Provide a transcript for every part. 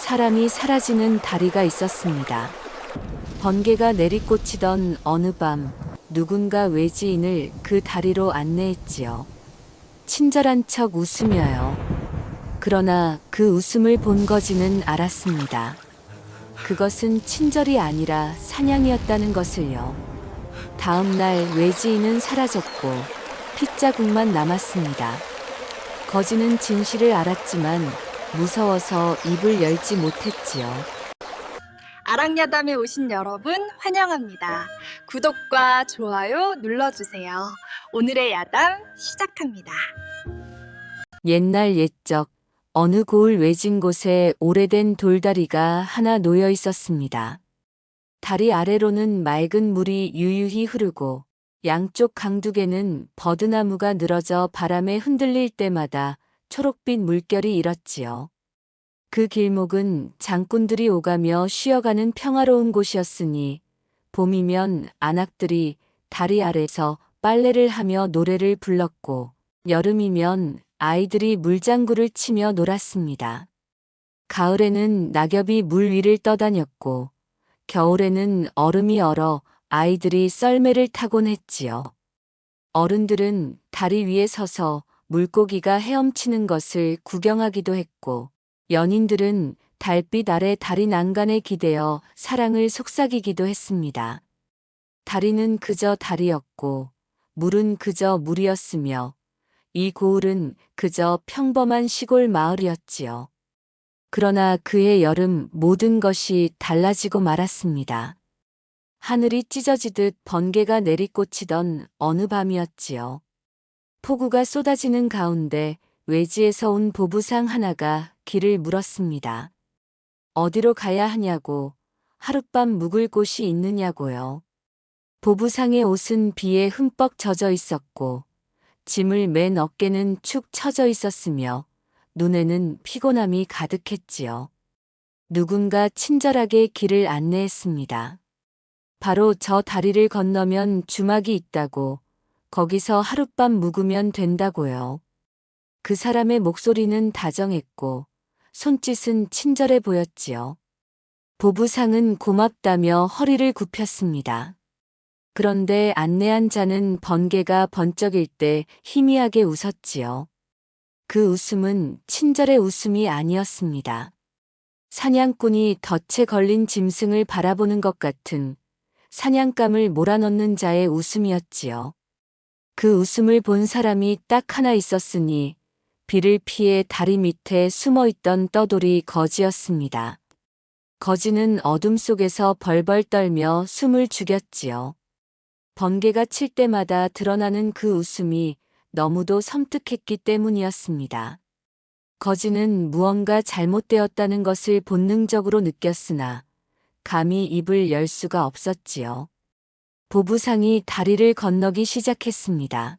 사람이 사라지는 다리가 있었습니다. 번개가 내리꽂히던 어느 밤, 누군가 외지인을 그 다리로 안내했지요. 친절한 척 웃으며요. 그러나 그 웃음을 본 거지는 알았습니다. 그것은 친절이 아니라 사냥이었다는 것을요. 다음 날 외지인은 사라졌고 핏자국만 남았습니다. 거지는 진실을 알았지만 무서워서 입을 열지 못했지요. 아랑야담에 오신 여러분 환영합니다. 구독과 좋아요 눌러주세요. 오늘의 야담 시작합니다. 옛날 옛적 어느 고을 외진 곳에 오래된 돌다리가 하나 놓여 있었습니다. 다리 아래로는 맑은 물이 유유히 흐르고 양쪽 강둑에는 버드나무가 늘어져 바람에 흔들릴 때마다 초록빛 물결이 일었지요. 그 길목은 장꾼들이 오가며 쉬어가는 평화로운 곳이었으니 봄이면 안악들이 다리 아래서 빨래를 하며 노래를 불렀고 여름이면 아이들이 물장구를 치며 놀았습니다. 가을에는 낙엽이 물 위를 떠다녔고 겨울에는 얼음이 얼어 아이들이 썰매를 타곤 했지요. 어른들은 다리 위에 서서 물고기가 헤엄치는 것을 구경하기도 했고 연인들은 달빛 아래 다리 난간에 기대어 사랑을 속삭이기도 했습니다. 다리는 그저 다리였고 물은 그저 물이었으며 이 고을은 그저 평범한 시골 마을이었지요. 그러나 그해 여름 모든 것이 달라지고 말았습니다. 하늘이 찢어지듯 번개가 내리꽂히던 어느 밤이었지요. 폭우가 쏟아지는 가운데 외지에서 온 보부상 하나가 길을 물었습니다. 어디로 가야 하냐고, 하룻밤 묵을 곳이 있느냐고요. 보부상의 옷은 비에 흠뻑 젖어 있었고 짐을 맨 어깨는 축 처져 있었으며 눈에는 피곤함이 가득했지요. 누군가 친절하게 길을 안내했습니다. 바로 저 다리를 건너면 주막이 있다고, 거기서 하룻밤 묵으면 된다고요. 그 사람의 목소리는 다정했고 손짓은 친절해 보였지요. 보부상은 고맙다며 허리를 굽혔습니다. 그런데 안내한 자는 번개가 번쩍일 때 희미하게 웃었지요. 그 웃음은 친절의 웃음이 아니었습니다. 사냥꾼이 덫에 걸린 짐승을 바라보는 것 같은 사냥감을 몰아넣는 자의 웃음이었지요. 그 웃음을 본 사람이 딱 하나 있었으니 비를 피해 다리 밑에 숨어있던 떠돌이 거지였습니다. 거지는 어둠 속에서 벌벌 떨며 숨을 죽였지요. 번개가 칠 때마다 드러나는 그 웃음이 너무도 섬뜩했기 때문이었습니다. 거지는 무언가 잘못되었다는 것을 본능적으로 느꼈으나 감히 입을 열 수가 없었지요. 보부상이 다리를 건너기 시작했습니다.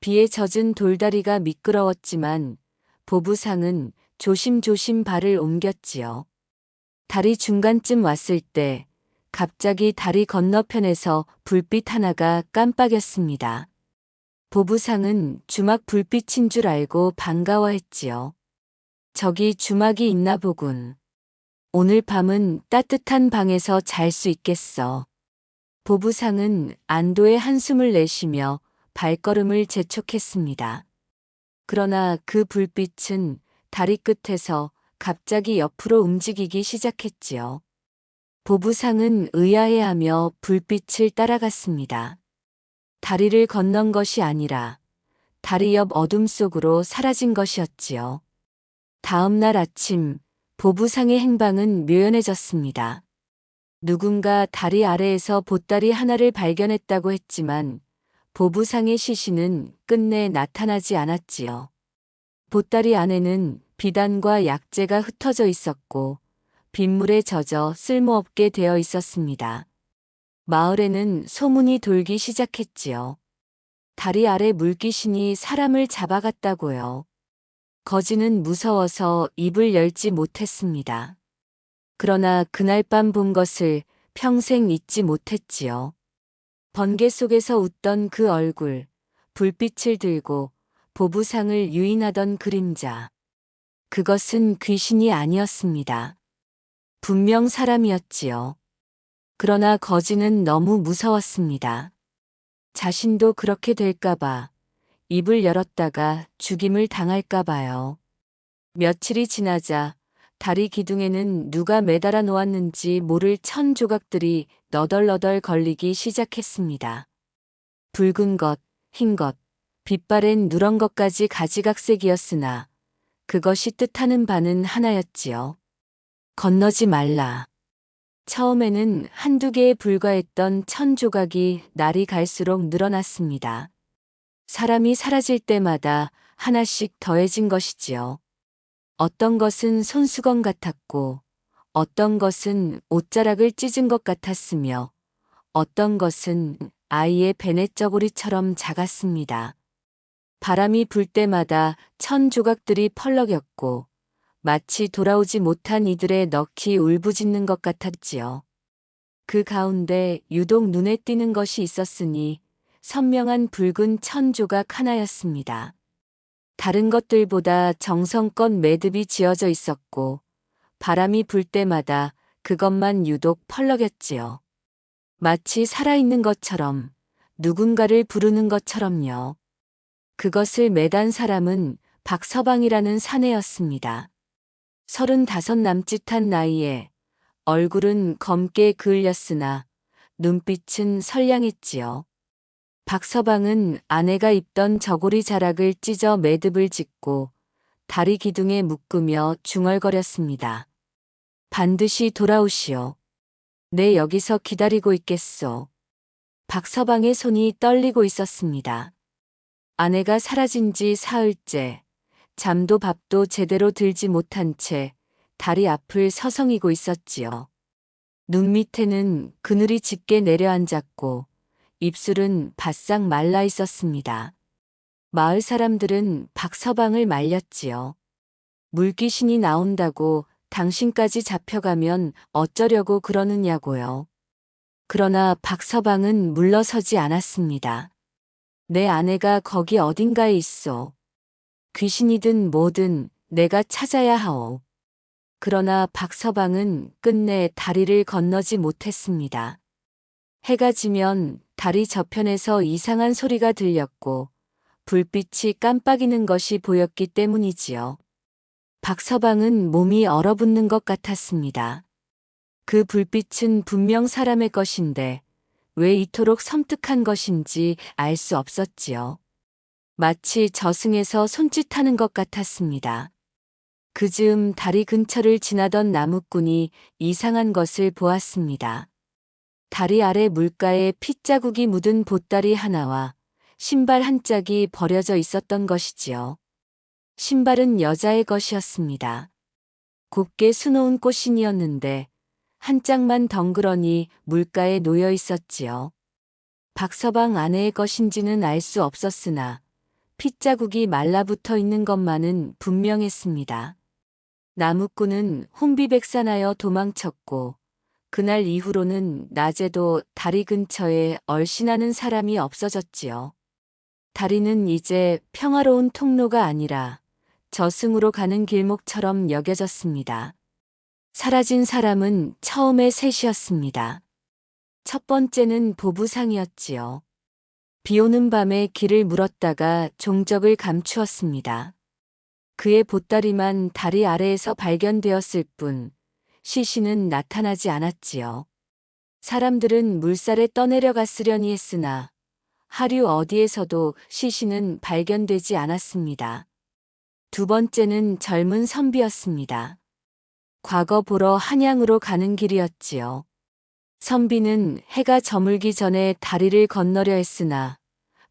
비에 젖은 돌다리가 미끄러웠지만 보부상은 조심조심 발을 옮겼지요. 다리 중간쯤 왔을 때 갑자기 다리 건너편에서 불빛 하나가 깜빡였습니다. 보부상은 주막 불빛인 줄 알고 반가워했지요. 저기 주막이 있나 보군. 오늘 밤은 따뜻한 방에서 잘 수 있겠어. 보부상은 안도의 한숨을 내쉬며 발걸음을 재촉했습니다. 그러나 그 불빛은 다리 끝에서 갑자기 옆으로 움직이기 시작했지요. 보부상은 의아해하며 불빛을 따라갔습니다. 다리를 건넌 것이 아니라 다리 옆 어둠 속으로 사라진 것이었지요. 다음 날 아침 보부상의 행방은 묘연해졌습니다. 누군가 다리 아래에서 보따리 하나를 발견했다고 했지만 보부상의 시신은 끝내 나타나지 않았지요. 보따리 안에는 비단과 약재가 흩어져 있었고 빗물에 젖어 쓸모없게 되어 있었습니다. 마을에는 소문이 돌기 시작했지요. 다리 아래 물귀신이 사람을 잡아갔다고요. 거지는 무서워서 입을 열지 못했습니다. 그러나 그날 밤 본 것을 평생 잊지 못했지요. 번개 속에서 웃던 그 얼굴, 불빛을 들고 보부상을 유인하던 그림자. 그것은 귀신이 아니었습니다. 분명 사람이었지요. 그러나 거지는 너무 무서웠습니다. 자신도 그렇게 될까봐, 입을 열었다가 죽임을 당할까봐요. 며칠이 지나자 다리 기둥에는 누가 매달아 놓았는지 모를 천 조각들이 너덜너덜 걸리기 시작했습니다. 붉은 것, 흰 것, 빛바랜 누런 것까지 가지각색이었으나 그것이 뜻하는 바는 하나였지요. 건너지 말라. 처음에는 한두 개에 불과했던 천 조각이 날이 갈수록 늘어났습니다. 사람이 사라질 때마다 하나씩 더해진 것이지요. 어떤 것은 손수건 같았고, 어떤 것은 옷자락을 찢은 것 같았으며, 어떤 것은 아이의 베넷저고리처럼 작았습니다. 바람이 불 때마다 천 조각들이 펄럭였고, 마치 돌아오지 못한 이들의 넋이 울부짖는 것 같았지요. 그 가운데 유독 눈에 띄는 것이 있었으니 선명한 붉은 천 조각 하나였습니다. 다른 것들보다 정성껏 매듭이 지어져 있었고 바람이 불 때마다 그것만 유독 펄럭였지요. 마치 살아있는 것처럼 누군가를 부르는 것처럼요. 그것을 매단 사람은 박서방이라는 사내였습니다. 35 남짓한 나이에 얼굴은 검게 그을렸으나 눈빛은 선량했지요. 박서방은 아내가 입던 저고리 자락을 찢어 매듭을 짓고 다리 기둥에 묶으며 중얼거렸습니다. 반드시 돌아오시오. 내 여기서 기다리고 있겠소. 박서방의 손이 떨리고 있었습니다. 아내가 사라진 지 사흘째, 잠도 밥도 제대로 들지 못한 채 다리 앞을 서성이고 있었지요. 눈 밑에는 그늘이 짙게 내려앉았고 입술은 바싹 말라 있었습니다. 마을 사람들은 박서방을 말렸지요. 물귀신이 나온다고 당신까지 잡혀가면 어쩌려고 그러느냐고요. 그러나 박서방은 물러서지 않았습니다. 내 아내가 거기 어딘가에 있어. 귀신이든 뭐든 내가 찾아야 하오. 그러나 박서방은 끝내 다리를 건너지 못했습니다. 해가 지면 다리 저편에서 이상한 소리가 들렸고 불빛이 깜빡이는 것이 보였기 때문이지요. 박서방은 몸이 얼어붙는 것 같았습니다. 그 불빛은 분명 사람의 것인데 왜 이토록 섬뜩한 것인지 알 수 없었지요. 마치 저승에서 손짓하는 것 같았습니다. 그 즈음 다리 근처를 지나던 나무꾼이 이상한 것을 보았습니다. 다리 아래 물가에 핏자국이 묻은 보따리 하나와 신발 한 짝이 버려져 있었던 것이지요. 신발은 여자의 것이었습니다. 곱게 수놓은 꽃신이었는데 한 짝만 덩그러니 물가에 놓여 있었지요. 박서방 아내의 것인지는 알 수 없었으나 핏자국이 말라붙어 있는 것만은 분명했습니다. 나무꾼은 혼비백산하여 도망쳤고 그날 이후로는 낮에도 다리 근처에 얼씬하는 사람이 없어졌지요. 다리는 이제 평화로운 통로가 아니라 저승으로 가는 길목처럼 여겨졌습니다. 사라진 사람은 처음에 셋이었습니다. 첫 번째는 보부상이었지요. 비 오는 밤에 길을 물었다가 종적을 감추었습니다. 그의 보따리만 다리 아래에서 발견되었을 뿐 시신은 나타나지 않았지요. 사람들은 물살에 떠내려갔으려니 했으나 하류 어디에서도 시신은 발견되지 않았습니다. 두 번째는 젊은 선비였습니다. 과거 보러 한양으로 가는 길이었지요. 선비는 해가 저물기 전에 다리를 건너려 했으나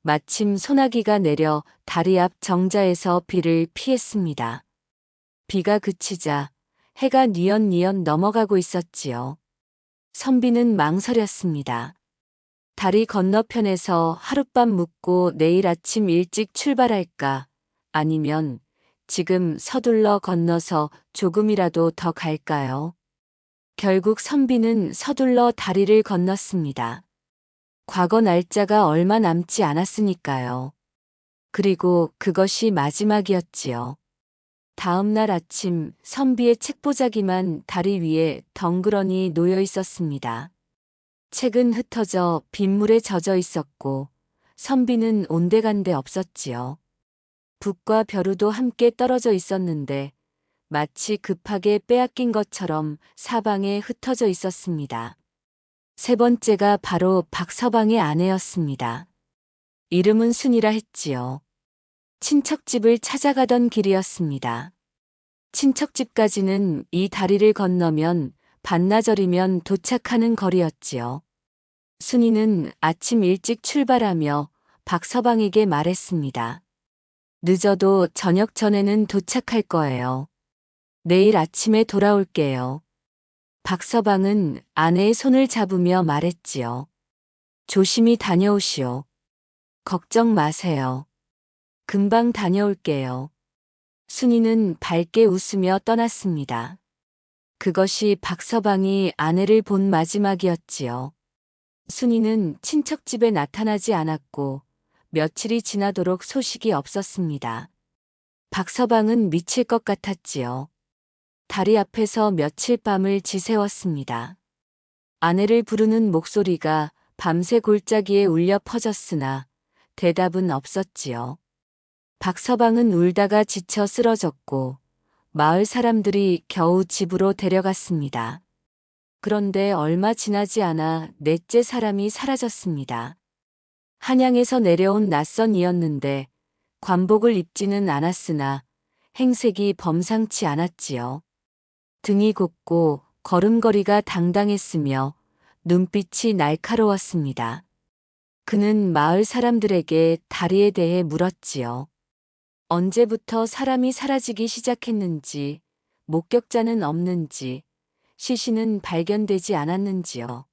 마침 소나기가 내려 다리 앞 정자에서 비를 피했습니다. 비가 그치자 해가 뉘엿뉘엿 넘어가고 있었지요. 선비는 망설였습니다. 다리 건너편에서 하룻밤 묵고 내일 아침 일찍 출발할까 아니면 지금 서둘러 건너서 조금이라도 더 갈까요? 결국 선비는 서둘러 다리를 건넜습니다. 과거 날짜가 얼마 남지 않았으니까요. 그리고 그것이 마지막이었지요. 다음 날 아침 선비의 책보자기만 다리 위에 덩그러니 놓여 있었습니다. 책은 흩어져 빗물에 젖어 있었고 선비는 온데간데 없었지요. 붓과 벼루도 함께 떨어져 있었는데 마치 급하게 빼앗긴 것처럼 사방에 흩어져 있었습니다. 세 번째가 바로 박서방의 아내였습니다. 이름은 순이라 했지요. 친척집을 찾아가던 길이었습니다. 친척집까지는 이 다리를 건너면 반나절이면 도착하는 거리였지요. 순이는 아침 일찍 출발하며 박서방에게 말했습니다. 늦어도 저녁 전에는 도착할 거예요. 내일 아침에 돌아올게요. 박서방은 아내의 손을 잡으며 말했지요. 조심히 다녀오시오. 걱정 마세요. 금방 다녀올게요. 순이는 밝게 웃으며 떠났습니다. 그것이 박서방이 아내를 본 마지막이었지요. 순이는 친척집에 나타나지 않았고 며칠이 지나도록 소식이 없었습니다. 박서방은 미칠 것 같았지요. 다리 앞에서 며칠 밤을 지새웠습니다. 아내를 부르는 목소리가 밤새 골짜기에 울려 퍼졌으나 대답은 없었지요. 박서방은 울다가 지쳐 쓰러졌고 마을 사람들이 겨우 집으로 데려갔습니다. 그런데 얼마 지나지 않아 넷째 사람이 사라졌습니다. 한양에서 내려온 낯선 이였는데 관복을 입지는 않았으나 행색이 범상치 않았지요. 등이 곱고 걸음걸이가 당당했으며 눈빛이 날카로웠습니다. 그는 마을 사람들에게 다리에 대해 물었지요. 언제부터 사람이 사라지기 시작했는지, 목격자는 없는지, 시신은 발견되지 않았는지요.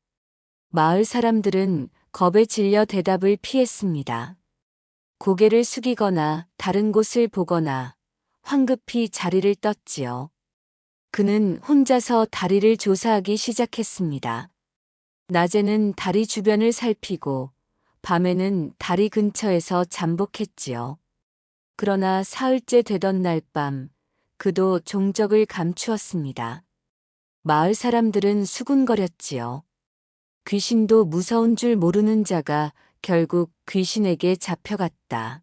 마을 사람들은 겁에 질려 대답을 피했습니다. 고개를 숙이거나 다른 곳을 보거나 황급히 자리를 떴지요. 그는 혼자서 다리를 조사하기 시작했습니다. 낮에는 다리 주변을 살피고 밤에는 다리 근처에서 잠복했지요. 그러나 사흘째 되던 날 밤 그도 종적을 감추었습니다. 마을 사람들은 수군거렸지요. 귀신도 무서운 줄 모르는 자가 결국 귀신에게 잡혀갔다.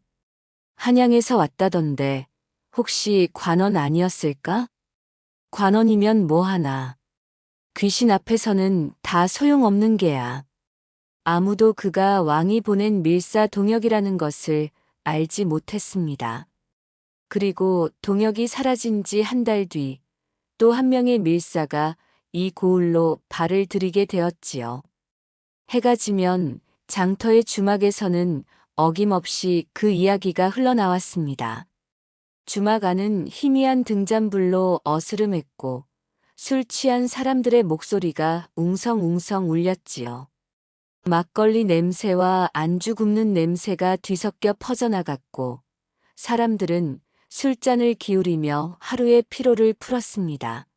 한양에서 왔다던데 혹시 관원 아니었을까? 관원이면 뭐하나. 귀신 앞에서는 다 소용없는 게야. 아무도 그가 왕이 보낸 밀사 동혁이라는 것을 알지 못했습니다. 그리고 동혁이 사라진 지 한 달 뒤 또 한 명의 밀사가 이 고을로 발을 들이게 되었지요. 해가 지면 장터의 주막에서는 어김없이 그 이야기가 흘러나왔습니다. 주막 안은 희미한 등잔불로 어스름했고 술 취한 사람들의 목소리가 웅성웅성 울렸지요. 막걸리 냄새와 안주 굽는 냄새가 뒤섞여 퍼져나갔고 사람들은 술잔을 기울이며 하루의 피로를 풀었습니다.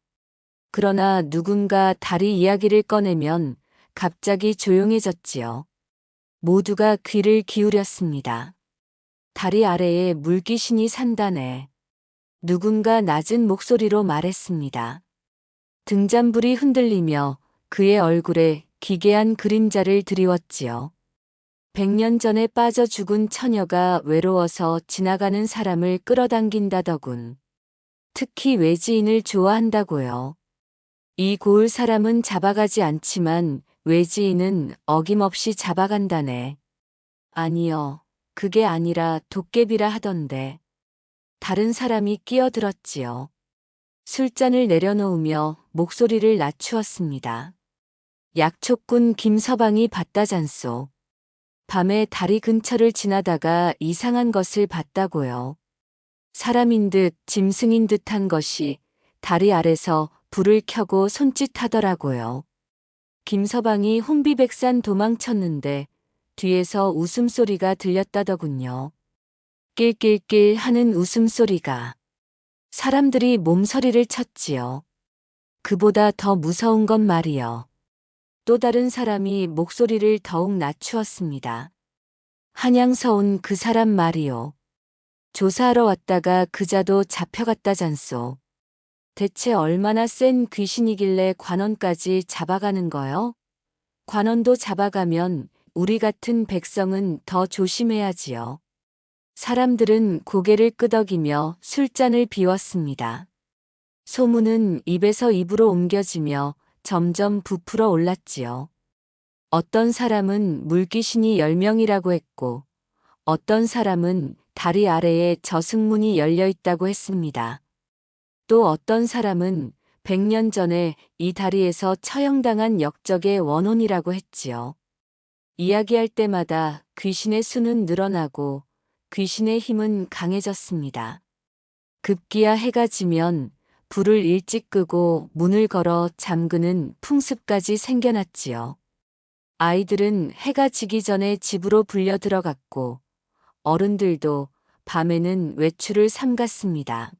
그러나 누군가 다리 이야기를 꺼내면 갑자기 조용해졌지요. 모두가 귀를 기울였습니다. 다리 아래에 물귀신이 산다네. 누군가 낮은 목소리로 말했습니다. 등잔불이 흔들리며 그의 얼굴에 기괴한 그림자를 드리웠지요. 100년 전에 빠져 죽은 처녀가 외로워서 지나가는 사람을 끌어당긴다더군. 특히 외지인을 좋아한다고요. 이 고을 사람은 잡아가지 않지만 외지인은 어김없이 잡아간다네. 아니요, 그게 아니라 도깨비라 하던데. 다른 사람이 끼어들었지요. 술잔을 내려놓으며 목소리를 낮추었습니다. 약초꾼 김서방이 봤다잖소. 밤에 다리 근처를 지나다가 이상한 것을 봤다고요. 사람인 듯 짐승인 듯한 것이 다리 아래서 불을 켜고 손짓하더라고요. 김서방이 혼비백산 도망쳤는데 뒤에서 웃음소리가 들렸다더군요. 낄낄낄 하는 웃음소리가. 사람들이 몸서리를 쳤지요. 그보다 더 무서운 건 말이요. 또 다른 사람이 목소리를 더욱 낮추었습니다. 한양서 온 그 사람 말이요. 조사하러 왔다가 그자도 잡혀갔다잖소. 대체 얼마나 센 귀신이길래 관원까지 잡아가는 거요? 관원도 잡아가면 우리 같은 백성은 더 조심해야지요. 사람들은 고개를 끄덕이며 술잔을 비웠습니다. 소문은 입에서 입으로 옮겨지며 점점 부풀어 올랐지요. 어떤 사람은 물귀신이 10명이라고 했고, 어떤 사람은 다리 아래에 저승문이 열려 있다고 했습니다. 또 어떤 사람은 100년 전에 이 다리에서 처형당한 역적의 원혼이라고 했지요. 이야기할 때마다 귀신의 수는 늘어나고 귀신의 힘은 강해졌습니다. 급기야 해가 지면 불을 일찍 끄고 문을 걸어 잠그는 풍습까지 생겨났지요. 아이들은 해가 지기 전에 집으로 불려 들어갔고 어른들도 밤에는 외출을 삼갔습니다.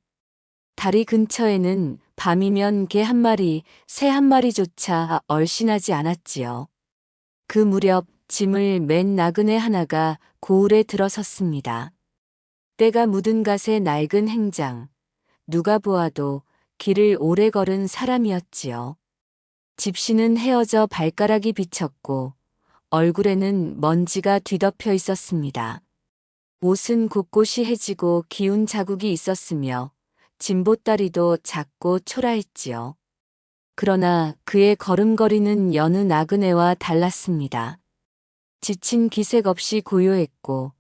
다리 근처에는 밤이면 개 한 마리, 새 한 마리조차 얼씬하지 않았지요. 그 무렵 짐을 맨 나그네 하나가 고을에 들어섰습니다. 때가 묻은 갓의 낡은 행장, 누가 보아도 길을 오래 걸은 사람이었지요. 집시는 헤어져 발가락이 비쳤고 얼굴에는 먼지가 뒤덮여 있었습니다. 옷은 곳곳이 해지고 기운 자국이 있었으며 짐보따리도 작고 초라했지요. 그러나 그의 걸음걸이는 여느 나그네와 달랐습니다. 지친 기색 없이 고요했고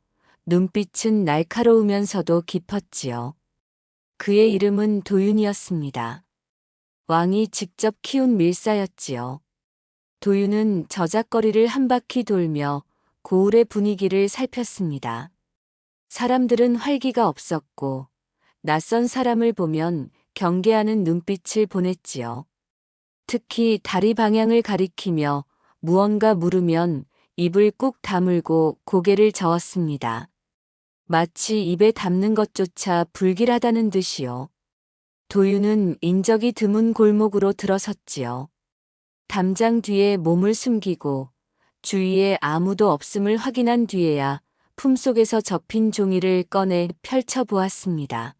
눈빛은 날카로우면서도 깊었지요. 그의 이름은 도윤이었습니다. 왕이 직접 키운 밀사였지요. 도윤은 저작거리를 한 바퀴 돌며 고을의 분위기를 살폈습니다. 사람들은 활기가 없었고 낯선 사람을 보면 경계하는 눈빛을 보냈지요. 특히 다리 방향을 가리키며 무언가 물으면 입을 꾹 다물고 고개를 저었습니다. 마치 입에 담는 것조차 불길하다는 듯이요. 도윤은 인적이 드문 골목으로 들어섰지요. 담장 뒤에 몸을 숨기고 주위에 아무도 없음을 확인한 뒤에야 품속에서 접힌 종이를 꺼내 펼쳐보았습니다.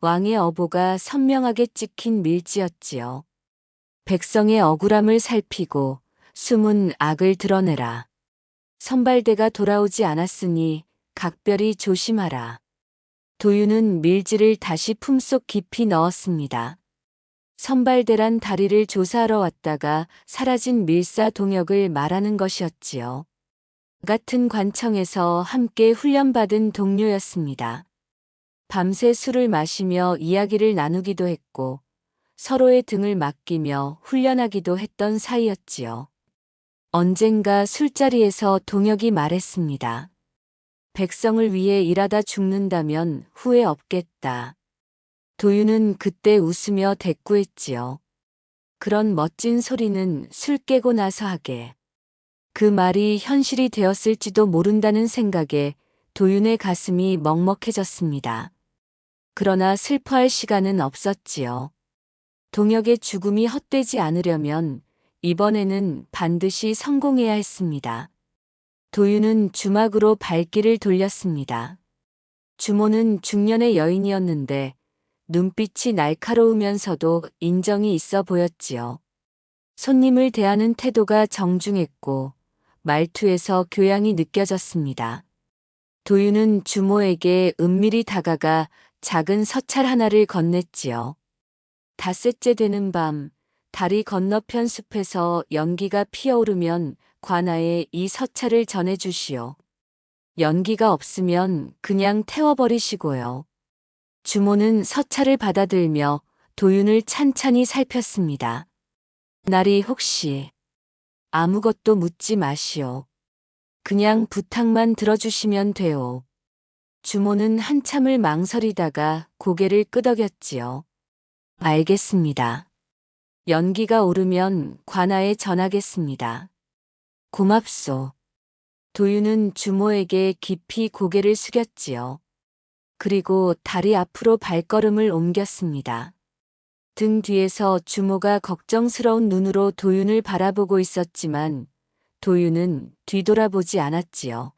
왕의 어보가 선명하게 찍힌 밀지였지요. 백성의 억울함을 살피고 숨은 악을 드러내라. 선발대가 돌아오지 않았으니 각별히 조심하라. 도윤은 밀지를 다시 품속 깊이 넣었습니다. 선발대란 다리를 조사하러 왔다가 사라진 밀사 동역을 말하는 것이었지요. 같은 관청에서 함께 훈련받은 동료였습니다. 밤새 술을 마시며 이야기를 나누기도 했고 서로의 등을 맡기며 훈련하기도 했던 사이였지요. 언젠가 술자리에서 동혁이 말했습니다. 백성을 위해 일하다 죽는다면 후회 없겠다. 도윤은 그때 웃으며 대꾸했지요. 그런 멋진 소리는 술 깨고 나서 하게. 그 말이 현실이 되었을지도 모른다는 생각에 도윤의 가슴이 먹먹해졌습니다. 그러나 슬퍼할 시간은 없었지요. 동혁의 죽음이 헛되지 않으려면 이번에는 반드시 성공해야 했습니다. 도윤은 주막으로 발길을 돌렸습니다. 주모는 중년의 여인이었는데 눈빛이 날카로우면서도 인정이 있어 보였지요. 손님을 대하는 태도가 정중했고 말투에서 교양이 느껴졌습니다. 도윤은 주모에게 은밀히 다가가 작은 서찰 하나를 건넸지요. 닷새째 되는 밤, 다리 건너편 숲에서 연기가 피어오르면 관아에 이 서찰을 전해주시오. 연기가 없으면 그냥 태워버리시고요. 주모는 서찰을 받아들며 도윤을 찬찬히 살폈습니다. 날이 혹시 아무것도 묻지 마시오. 그냥 부탁만 들어주시면 돼요. 주모는 한참을 망설이다가 고개를 끄덕였지요. 알겠습니다. 연기가 오르면 관아에 전하겠습니다. 고맙소. 도윤은 주모에게 깊이 고개를 숙였지요. 그리고 다리 앞으로 발걸음을 옮겼습니다. 등 뒤에서 주모가 걱정스러운 눈으로 도윤을 바라보고 있었지만 도윤은 뒤돌아보지 않았지요.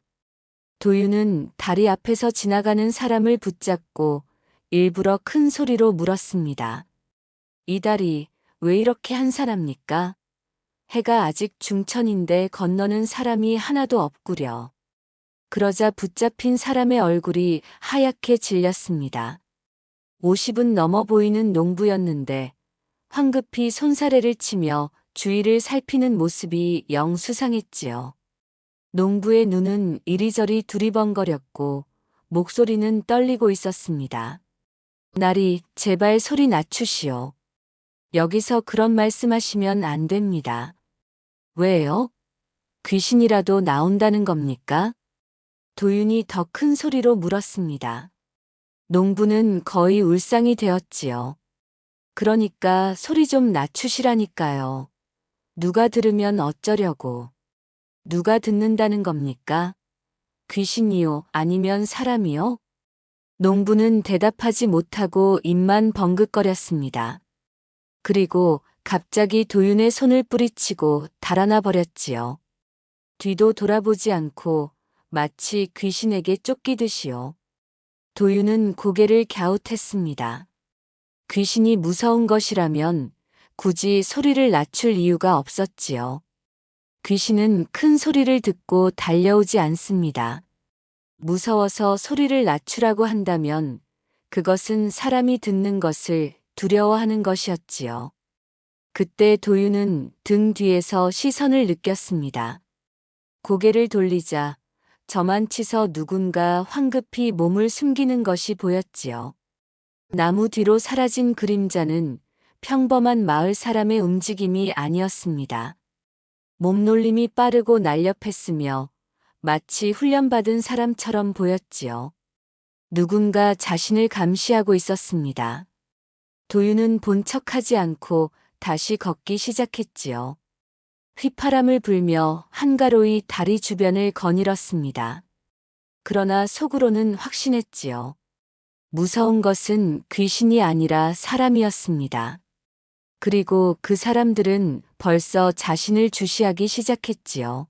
도윤은 다리 앞에서 지나가는 사람을 붙잡고 일부러 큰 소리로 물었습니다. 이 다리 왜 이렇게 한산합니까? 해가 아직 중천인데 건너는 사람이 하나도 없구려. 그러자 붙잡힌 사람의 얼굴이 하얗게 질렸습니다. 50은 넘어 보이는 농부였는데 황급히 손사래를 치며 주위를 살피는 모습이 영 수상했지요. 농부의 눈은 이리저리 두리번거렸고 목소리는 떨리고 있었습니다. 나리, 제발 소리 낮추시오. 여기서 그런 말씀하시면 안 됩니다. 왜요? 귀신이라도 나온다는 겁니까? 도윤이 더 큰 소리로 물었습니다. 농부는 거의 울상이 되었지요. 그러니까 소리 좀 낮추시라니까요. 누가 들으면 어쩌려고. 누가 듣는다는 겁니까? 귀신이요? 아니면 사람이요? 농부는 대답하지 못하고 입만 벙긋거렸습니다. 그리고 갑자기 도윤의 손을 뿌리치고 달아나 버렸지요. 뒤도 돌아보지 않고 마치 귀신에게 쫓기듯이요. 도윤은 고개를 갸웃했습니다. 귀신이 무서운 것이라면 굳이 소리를 낮출 이유가 없었지요. 귀신은 큰 소리를 듣고 달려오지 않습니다. 무서워서 소리를 낮추라고 한다면 그것은 사람이 듣는 것을 두려워하는 것이었지요. 그때 도윤은 등 뒤에서 시선을 느꼈습니다. 고개를 돌리자 저만치서 누군가 황급히 몸을 숨기는 것이 보였지요. 나무 뒤로 사라진 그림자는 평범한 마을 사람의 움직임이 아니었습니다. 몸놀림이 빠르고 날렵했으며 마치 훈련받은 사람처럼 보였지요. 누군가 자신을 감시하고 있었습니다. 도윤은 본 척하지 않고 다시 걷기 시작했지요. 휘파람을 불며 한가로이 다리 주변을 거닐었습니다. 그러나 속으로는 확신했지요. 무서운 것은 귀신이 아니라 사람이었습니다. 그리고 그 사람들은 벌써 자신을 주시하기 시작했지요.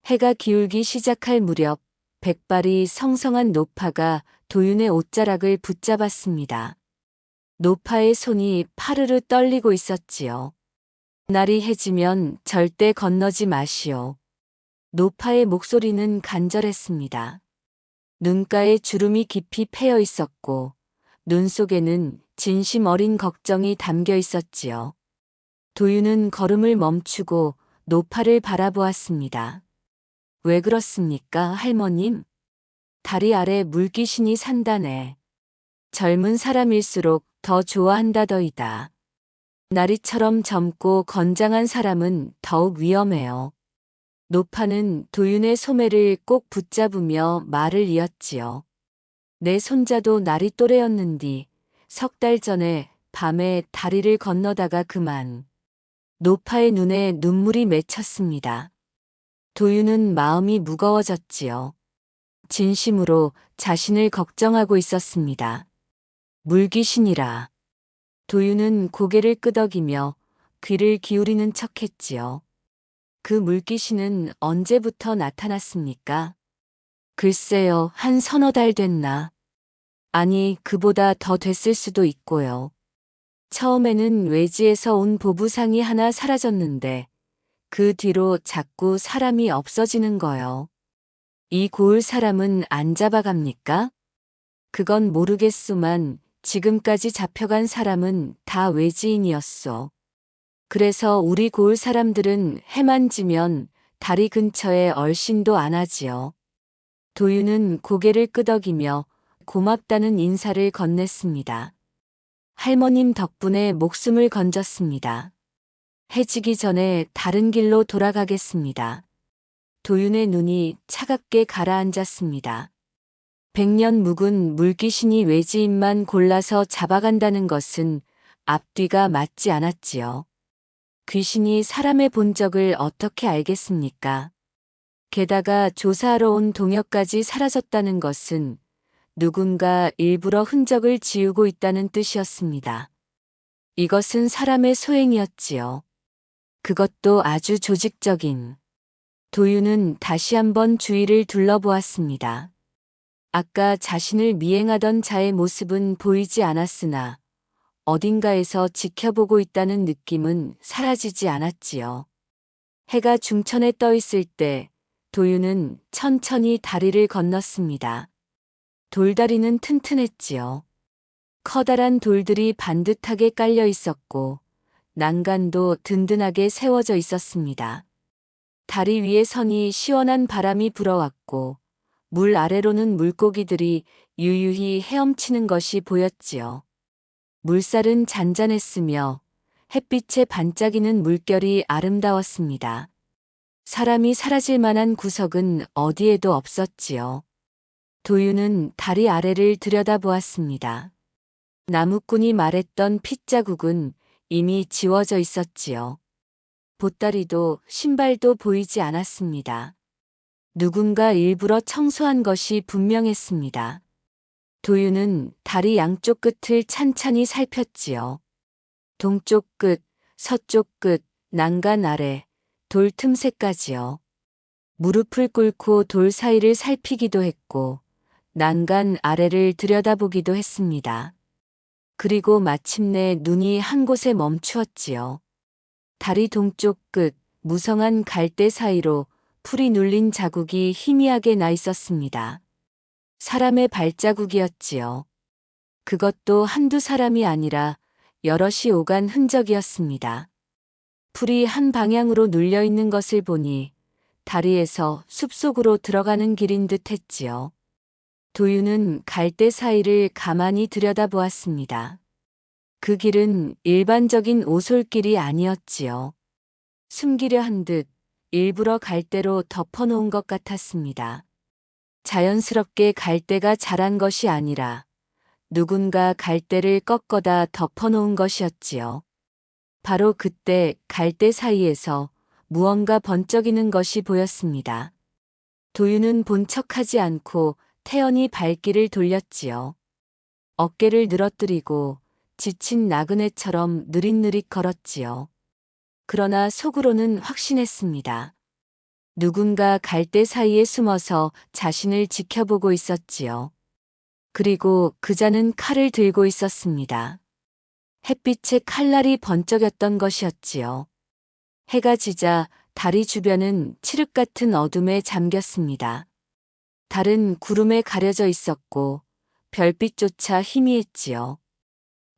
해가 기울기 시작할 무렵 백발이 성성한 노파가 도윤의 옷자락을 붙잡았습니다. 노파의 손이 파르르 떨리고 있었지요. 날이 해지면 절대 건너지 마시오. 노파의 목소리는 간절했습니다. 눈가에 주름이 깊이 패여 있었고 눈 속에는 진심 어린 걱정이 담겨 있었지요. 도윤은 걸음을 멈추고 노파를 바라보았습니다. 왜 그렇습니까, 할머님? 다리 아래 물귀신이 산다네. 젊은 사람일수록 더 좋아한다더이다. 나리처럼 젊고 건장한 사람은 더욱 위험해요. 노파는 도윤의 소매를 꼭 붙잡으며 말을 이었지요. 내 손자도 나리 또래였는디 석 달 전에 밤에 다리를 건너다가 그만. 노파의 눈에 눈물이 맺혔습니다. 도윤은 마음이 무거워졌지요. 진심으로 자신을 걱정하고 있었습니다. 물귀신이라. 도윤은 고개를 끄덕이며 귀를 기울이는 척했지요. 그 물귀신은 언제부터 나타났습니까? 글쎄요, 한 서너 달 됐나. 아니, 그보다 더 됐을 수도 있고요. 처음에는 외지에서 온 보부상이 하나 사라졌는데 그 뒤로 자꾸 사람이 없어지는 거요. 이 고을 사람은 안 잡아갑니까? 그건 모르겠소만 지금까지 잡혀간 사람은 다 외지인이었소. 그래서 우리 고을 사람들은 해만 지면 다리 근처에 얼씬도 안 하지요. 도윤은 고개를 끄덕이며 고맙다는 인사를 건넸습니다. 할머님 덕분에 목숨을 건졌습니다. 해지기 전에 다른 길로 돌아가겠습니다. 도윤의 눈이 차갑게 가라앉았습니다. 100년 묵은 물귀신이 외지인만 골라서 잡아간다는 것은 앞뒤가 맞지 않았지요. 귀신이 사람의 본적을 어떻게 알겠습니까? 게다가 조사하러 온 동역까지 사라졌다는 것은 누군가 일부러 흔적을 지우고 있다는 뜻이었습니다. 이것은 사람의 소행이었지요. 그것도 아주 조직적인. 도윤은 다시 한번 주위를 둘러보았습니다. 아까 자신을 미행하던 자의 모습은 보이지 않았으나 어딘가에서 지켜보고 있다는 느낌은 사라지지 않았지요. 해가 중천에 떠 있을 때 도윤은 천천히 다리를 건넜습니다. 돌다리는 튼튼했지요. 커다란 돌들이 반듯하게 깔려 있었고 난간도 든든하게 세워져 있었습니다. 다리 위에 선이 시원한 바람이 불어왔고 물 아래로는 물고기들이 유유히 헤엄치는 것이 보였지요. 물살은 잔잔했으며 햇빛에 반짝이는 물결이 아름다웠습니다. 사람이 사라질 만한 구석은 어디에도 없었지요. 도윤은 다리 아래를 들여다보았습니다. 나무꾼이 말했던 핏자국은 이미 지워져 있었지요. 보따리도 신발도 보이지 않았습니다. 누군가 일부러 청소한 것이 분명했습니다. 도윤은 다리 양쪽 끝을 찬찬히 살폈지요. 동쪽 끝, 서쪽 끝, 난간 아래, 돌 틈새까지요. 무릎을 꿇고 돌 사이를 살피기도 했고 난간 아래를 들여다보기도 했습니다. 그리고 마침내 눈이 한 곳에 멈추었지요. 다리 동쪽 끝, 무성한 갈대 사이로 풀이 눌린 자국이 희미하게 나 있었습니다. 사람의 발자국이었지요. 그것도 한두 사람이 아니라 여럿이 오간 흔적이었습니다. 풀이 한 방향으로 눌려 있는 것을 보니 다리에서 숲속으로 들어가는 길인 듯 했지요. 도윤은 갈대 사이를 가만히 들여다보았습니다. 그 길은 일반적인 오솔길이 아니었지요. 숨기려 한 듯 일부러 갈대로 덮어놓은 것 같았습니다. 자연스럽게 갈대가 자란 것이 아니라 누군가 갈대를 꺾어다 덮어놓은 것이었지요. 바로 그때 갈대 사이에서 무언가 번쩍이는 것이 보였습니다. 도윤은 본 척하지 않고 태연히 발길을 돌렸지요. 어깨를 늘어뜨리고 지친 나그네처럼 느릿느릿 걸었지요. 그러나 속으로는 확신했습니다. 누군가 갈대 사이에 숨어서 자신을 지켜보고 있었지요. 그리고 그자는 칼을 들고 있었습니다. 햇빛에 칼날이 번쩍였던 것이었지요. 해가 지자 다리 주변은 칠흑 같은 어둠에 잠겼습니다. 달은 구름에 가려져 있었고 별빛조차 희미했지요.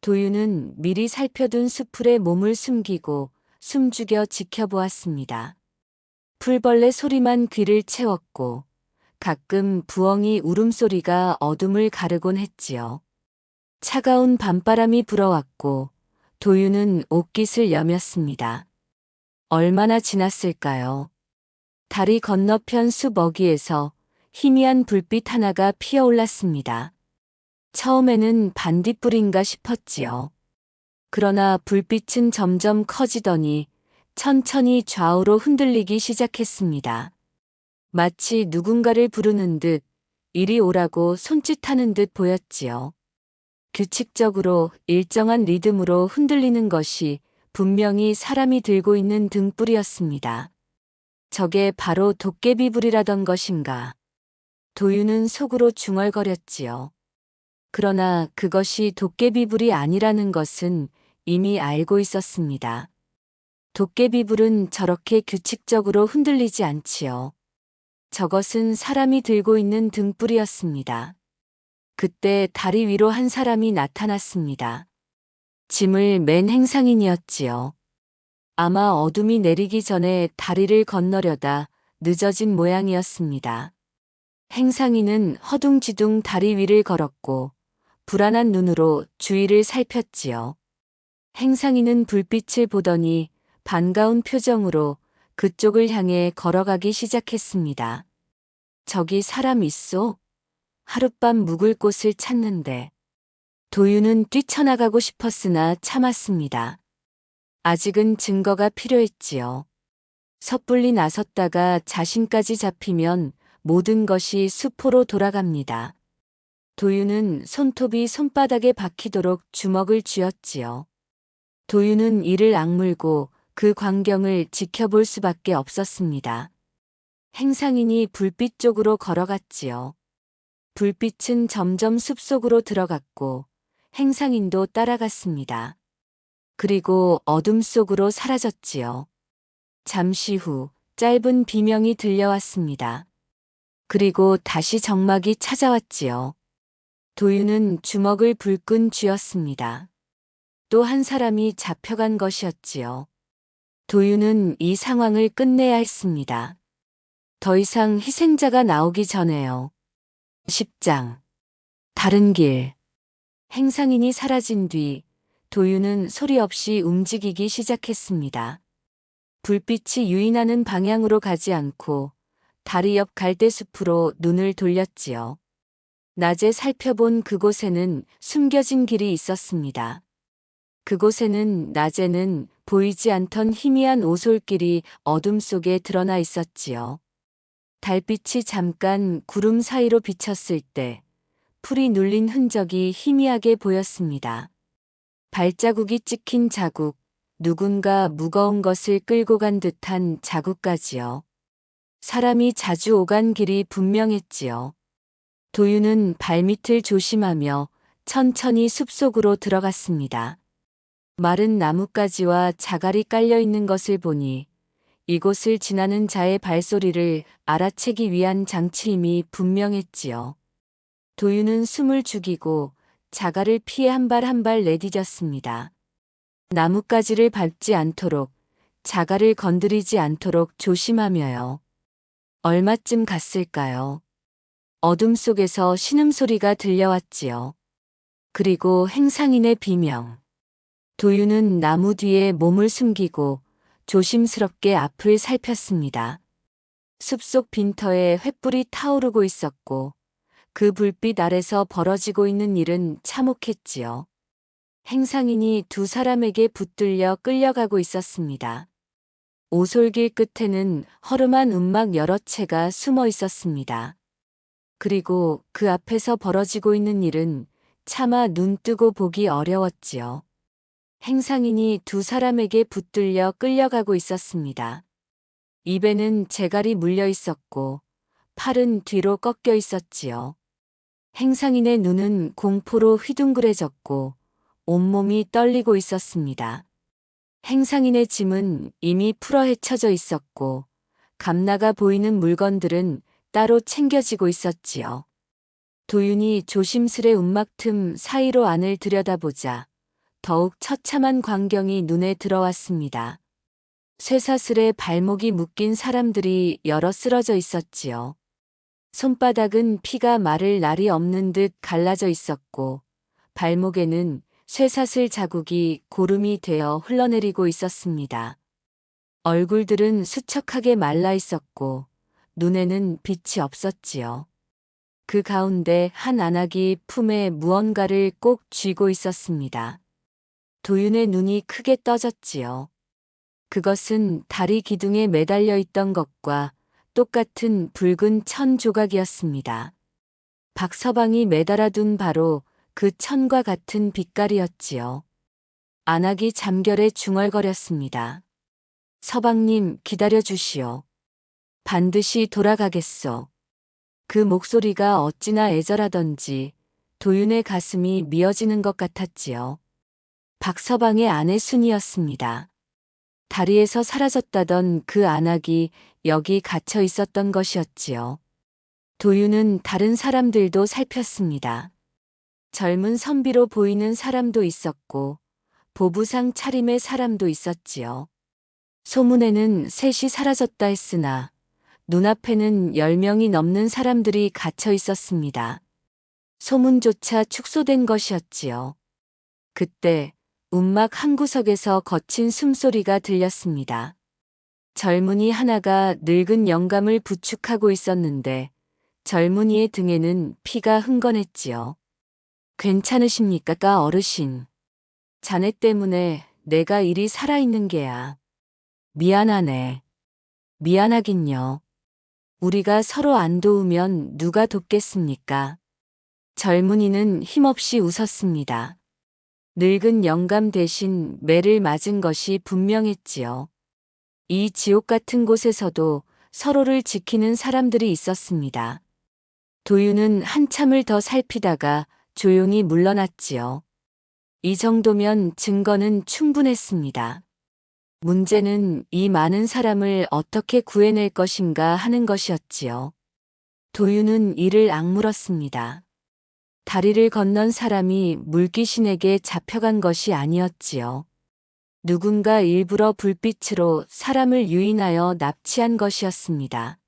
도윤은 미리 살펴둔 수풀에 몸을 숨기고 숨죽여 지켜보았습니다. 풀벌레 소리만 귀를 채웠고 가끔 부엉이 울음소리가 어둠을 가르곤 했지요. 차가운 밤바람이 불어왔고 도윤은 옷깃을 여몄습니다. 얼마나 지났을까요? 다리 건너편 숲 어귀에서 희미한 불빛 하나가 피어올랐습니다. 처음에는 반딧불인가 싶었지요. 그러나 불빛은 점점 커지더니 천천히 좌우로 흔들리기 시작했습니다. 마치 누군가를 부르는 듯 이리 오라고 손짓하는 듯 보였지요. 규칙적으로 일정한 리듬으로 흔들리는 것이 분명히 사람이 들고 있는 등불이었습니다. 저게 바로 도깨비불이라던 것인가. 도윤은 속으로 중얼거렸지요. 그러나 그것이 도깨비불이 아니라는 것은 이미 알고 있었습니다. 도깨비불은 저렇게 규칙적으로 흔들리지 않지요. 저것은 사람이 들고 있는 등불이었습니다. 그때 다리 위로 한 사람이 나타났습니다. 짐을 맨 행상인이었지요. 아마 어둠이 내리기 전에 다리를 건너려다 늦어진 모양이었습니다. 행상인은 허둥지둥 다리 위를 걸었고 불안한 눈으로 주위를 살폈지요. 행상인은 불빛을 보더니 반가운 표정으로 그쪽을 향해 걸어가기 시작했습니다. 저기 사람 있소? 하룻밤 묵을 곳을 찾는데. 도윤은 뛰쳐나가고 싶었으나 참았습니다. 아직은 증거가 필요했지요. 섣불리 나섰다가 자신까지 잡히면 모든 것이 수포로 돌아갑니다. 도윤은 손톱이 손바닥에 박히도록 주먹을 쥐었지요. 도윤은 이를 악물고 그 광경을 지켜볼 수밖에 없었습니다. 행상인이 불빛 쪽으로 걸어갔지요. 불빛은 점점 숲속으로 들어갔고 행상인도 따라갔습니다. 그리고 어둠 속으로 사라졌지요. 잠시 후 짧은 비명이 들려왔습니다. 그리고 다시 정막이 찾아왔지요. 도윤은 주먹을 불끈 쥐었습니다. 또 한 사람이 잡혀간 것이었지요. 도윤은 이 상황을 끝내야 했습니다. 더 이상 희생자가 나오기 전에요. 10장. 다른 길. 행상인이 사라진 뒤 도윤은 소리 없이 움직이기 시작했습니다. 불빛이 유인하는 방향으로 가지 않고 다리 옆 갈대숲으로 눈을 돌렸지요. 낮에 살펴본 그곳에는 숨겨진 길이 있었습니다. 그곳에는 낮에는 보이지 않던 희미한 오솔길이 어둠 속에 드러나 있었지요. 달빛이 잠깐 구름 사이로 비쳤을 때 풀이 눌린 흔적이 희미하게 보였습니다. 발자국이 찍힌 자국, 누군가 무거운 것을 끌고 간 듯한 자국까지요. 사람이 자주 오간 길이 분명했지요. 도윤은 발밑을 조심하며 천천히 숲속으로 들어갔습니다. 마른 나뭇가지와 자갈이 깔려 있는 것을 보니 이곳을 지나는 자의 발소리를 알아채기 위한 장치임이 분명했지요. 도윤은 숨을 죽이고 자갈을 피해 한 발 한 발 내디뎠습니다. 나뭇가지를 밟지 않도록, 자갈을 건드리지 않도록 조심하며요. 얼마쯤 갔을까요? 어둠 속에서 신음소리가 들려왔지요. 그리고 행상인의 비명. 도윤은 나무 뒤에 몸을 숨기고 조심스럽게 앞을 살폈습니다. 숲속 빈터에 횃불이 타오르고 있었고 그 불빛 아래서 벌어지고 있는 일은 참혹했지요. 행상인이 두 사람에게 붙들려 끌려가고 있었습니다. 오솔길 끝에는 허름한 움막 여러 채가 숨어 있었습니다. 그리고 그 앞에서 벌어지고 있는 일은 차마 눈 뜨고 보기 어려웠지요. 행상인이 두 사람에게 붙들려 끌려가고 있었습니다. 입에는 재갈이 물려 있었고 팔은 뒤로 꺾여 있었지요. 행상인의 눈은 공포로 휘둥그레졌고 온몸이 떨리고 있었습니다. 행상인의 짐은 이미 풀어 헤쳐져 있었고 감나가 보이는 물건들은 따로 챙겨지고 있었지요. 도윤이 조심스레 움막 틈 사이로 안을 들여다보자 더욱 처참한 광경이 눈에 들어왔습니다. 쇠사슬에 발목이 묶인 사람들이 여러 쓰러져 있었지요. 손바닥은 피가 마를 날이 없는 듯 갈라져 있었고 발목에는 쇠사슬 자국이 고름이 되어 흘러내리고 있었습니다. 얼굴들은 수척하게 말라 있었고 눈에는 빛이 없었지요. 그 가운데 한 안악이 품에 무언가를 꼭 쥐고 있었습니다. 도윤의 눈이 크게 떠졌지요. 그것은 다리 기둥에 매달려 있던 것과 똑같은 붉은 천 조각이었습니다. 박서방이 매달아 둔 바로 그 천과 같은 빛깔이었지요. 안악이 잠결에 중얼거렸습니다. 서방님 기다려 주시오. 반드시 돌아가겠소. 그 목소리가 어찌나 애절하던지 도윤의 가슴이 미어지는 것 같았지요. 박서방의 아내 순이었습니다. 다리에서 사라졌다던 그 안악이 여기 갇혀 있었던 것이었지요. 도윤은 다른 사람들도 살폈습니다. 젊은 선비로 보이는 사람도 있었고 보부상 차림의 사람도 있었지요. 소문에는 셋이 사라졌다 했으나 눈앞에는 10명이 넘는 사람들이 갇혀 있었습니다. 소문조차 축소된 것이었지요. 그때 움막 한 구석에서 거친 숨소리가 들렸습니다. 젊은이 하나가 늙은 영감을 부축하고 있었는데 젊은이의 등에는 피가 흥건했지요. 괜찮으십니까, 어르신? 자네 때문에 내가 이리 살아있는 게야. 미안하네. 미안하긴요. 우리가 서로 안 도우면 누가 돕겠습니까? 젊은이는 힘없이 웃었습니다. 늙은 영감 대신 매를 맞은 것이 분명했지요. 이 지옥 같은 곳에서도 서로를 지키는 사람들이 있었습니다. 도윤은 한참을 더 살피다가 조용히 물러났지요. 이 정도면 증거는 충분했습니다. 문제는 이 많은 사람을 어떻게 구해낼 것인가 하는 것이었지요. 도윤은 이를 악물었습니다. 다리를 건넌 사람이 물귀신에게 잡혀간 것이 아니었지요. 누군가 일부러 불빛으로 사람을 유인하여 납치한 것이었습니다.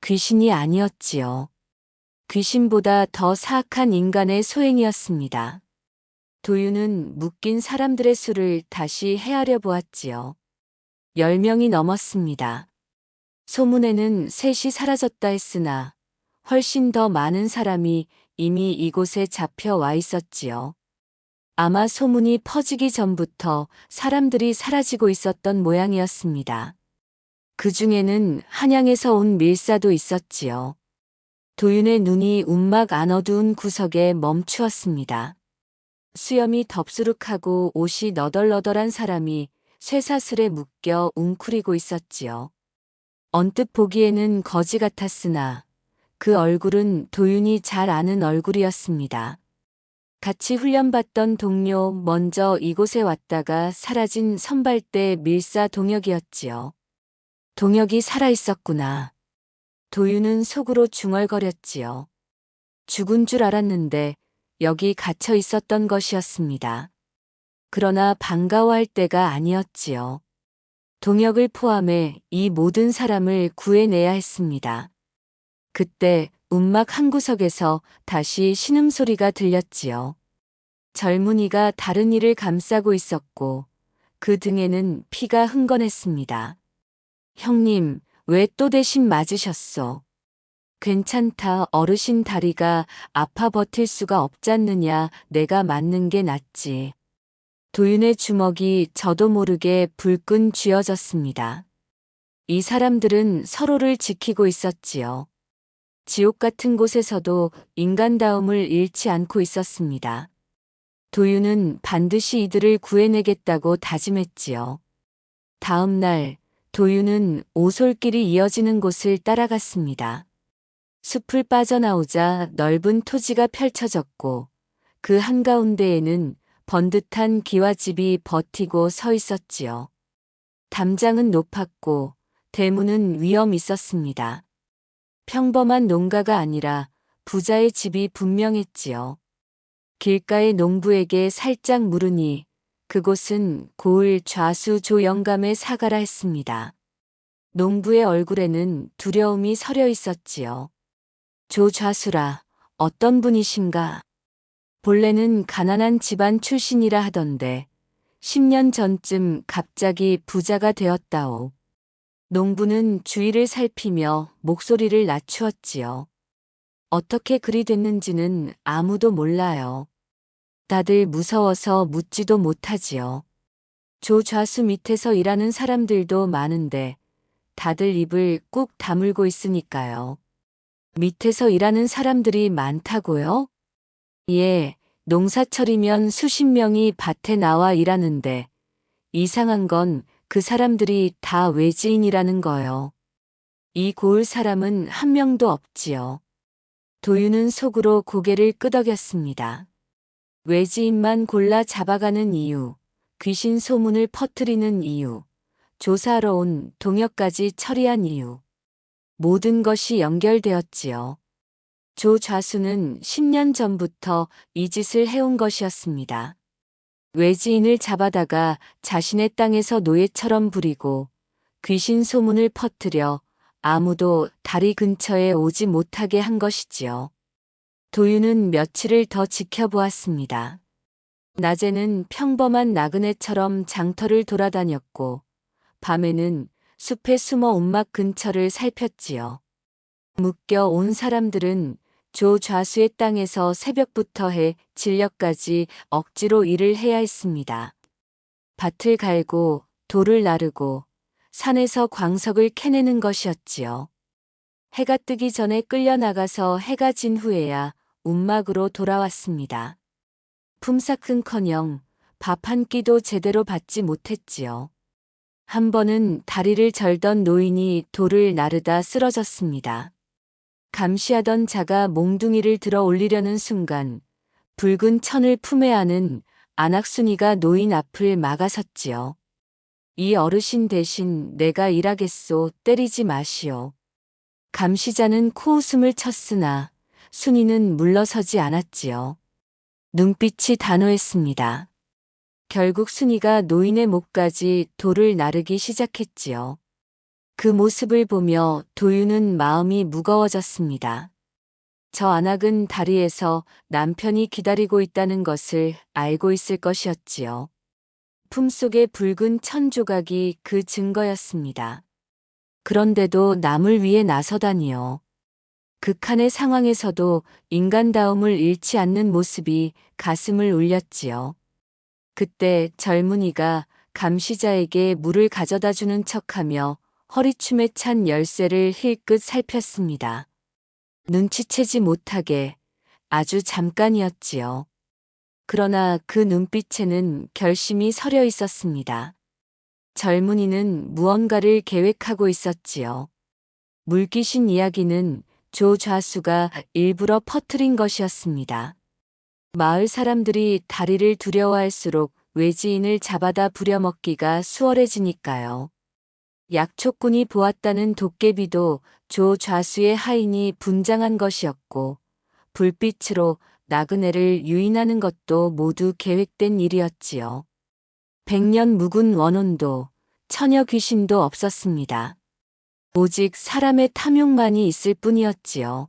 귀신이 아니었지요. 귀신보다 더 사악한 인간의 소행이었습니다. 도윤은 묶인 사람들의 수를 다시 헤아려 보았지요. 10명이 넘었습니다. 소문에는 셋이 사라졌다 했으나 훨씬 더 많은 사람이 이미 이곳에 잡혀와 있었지요. 아마 소문이 퍼지기 전부터 사람들이 사라지고 있었던 모양이었습니다. 그 중에는 한양에서 온 밀사도 있었지요. 도윤의 눈이 움막 안 어두운 구석에 멈추었습니다. 수염이 덥수룩하고 옷이 너덜너덜한 사람이 쇠사슬에 묶여 웅크리고 있었지요. 언뜻 보기에는 거지 같았으나 그 얼굴은 도윤이 잘 아는 얼굴이었습니다. 같이 훈련받던 동료 먼저 이곳에 왔다가 사라진 선발대 밀사 동혁이었지요. 동혁이 살아있었구나. 도윤은 속으로 중얼거렸지요. 죽은 줄 알았는데 여기 갇혀 있었던 것이었습니다. 그러나 반가워할 때가 아니었지요. 동혁을 포함해 이 모든 사람을 구해내야 했습니다. 그때 움막 한 구석에서 다시 신음소리가 들렸지요. 젊은이가 다른 이를 감싸고 있었고 그 등에는 피가 흥건했습니다. 형님, 왜 또 대신 맞으셨소? 괜찮다, 어르신 다리가 아파 버틸 수가 없잖느냐, 내가 맞는 게 낫지. 도윤의 주먹이 저도 모르게 불끈 쥐어졌습니다. 이 사람들은 서로를 지키고 있었지요. 지옥 같은 곳에서도 인간다움을 잃지 않고 있었습니다. 도윤은 반드시 이들을 구해내겠다고 다짐했지요. 다음 날 도윤은 오솔길이 이어지는 곳을 따라갔습니다. 숲을 빠져나오자 넓은 토지가 펼쳐졌고 그 한가운데에는 번듯한 기와집이 버티고 서 있었지요. 담장은 높았고 대문은 위엄 있었습니다. 평범한 농가가 아니라 부자의 집이 분명했지요. 길가의 농부에게 살짝 물으니 그곳은 고을 좌수 조영감의 사가라 했습니다. 농부의 얼굴에는 두려움이 서려 있었지요. 조 좌수라, 어떤 분이신가? 본래는 가난한 집안 출신이라 하던데 10년 전쯤 갑자기 부자가 되었다오. 농부는 주위를 살피며 목소리를 낮추었지요. 어떻게 그리 됐는지는 아무도 몰라요. 다들 무서워서 묻지도 못하지요. 조 좌수 밑에서 일하는 사람들도 많은데 다들 입을 꾹 다물고 있으니까요. 밑에서 일하는 사람들이 많다고요? 예, 농사철이면 수십 명이 밭에 나와 일하는데 이상한 건 그 사람들이 다 외지인이라는 거요. 이 고을 사람은 한 명도 없지요. 도윤은 속으로 고개를 끄덕였습니다. 외지인만 골라 잡아가는 이유, 귀신 소문을 퍼뜨리는 이유, 조사하러 온 동혁까지 처리한 이유. 모든 것이 연결되었지요. 조 좌수는 10년 전부터 이 짓을 해온 것이었습니다. 외지인을 잡아다가 자신의 땅에서 노예처럼 부리고 귀신 소문을 퍼뜨려 아무도 다리 근처에 오지 못하게 한 것이지요. 도윤은 며칠을 더 지켜보았습니다. 낮에는 평범한 나그네처럼 장터를 돌아다녔고 밤에는 숲에 숨어 움막 근처를 살폈지요. 묶여 온 사람들은 조 좌수의 땅에서 새벽부터 해 진녘까지 억지로 일을 해야 했습니다. 밭을 갈고 돌을 나르고 산에서 광석을 캐내는 것이었지요. 해가 뜨기 전에 끌려나가서 해가 진 후에야 움막으로 돌아왔습니다. 품삯은커녕 밥 한 끼도 제대로 받지 못했지요. 한 번은 다리를 절던 노인이 돌을 나르다 쓰러졌습니다. 감시하던 자가 몽둥이를 들어 올리려는 순간 붉은 천을 품에 안은 안악순이가 노인 앞을 막아섰지요. 이 어르신 대신 내가 일하겠소. 때리지 마시오. 감시자는 코웃음을 쳤으나 순이는 물러서지 않았지요. 눈빛이 단호했습니다. 결국 순이가 노인의 목까지 돌을 나르기 시작했지요. 그 모습을 보며 도윤은 마음이 무거워졌습니다. 저 안악은 다리에서 남편이 기다리고 있다는 것을 알고 있을 것이었지요. 품속의 붉은 천 조각이 그 증거였습니다. 그런데도 남을 위해 나서다니요. 극한의 상황에서도 인간다움을 잃지 않는 모습이 가슴을 울렸지요. 그때 젊은이가 감시자에게 물을 가져다 주는 척하며 허리춤에 찬 열쇠를 힐끗 살폈습니다. 눈치채지 못하게 아주 잠깐이었지요. 그러나 그 눈빛에는 결심이 서려 있었습니다. 젊은이는 무언가를 계획하고 있었지요. 물귀신 이야기는 조 좌수가 일부러 퍼뜨린 것이었습니다. 마을 사람들이 다리를 두려워할수록 외지인을 잡아다 부려먹기가 수월해지니까요. 약초꾼이 보았다는 도깨비도 조 좌수의 하인이 분장한 것이었고 불빛으로 나그네를 유인하는 것도 모두 계획된 일이었지요. 100년 묵은 원혼도 처녀 귀신도 없었습니다. 오직 사람의 탐욕만이 있을 뿐이었지요.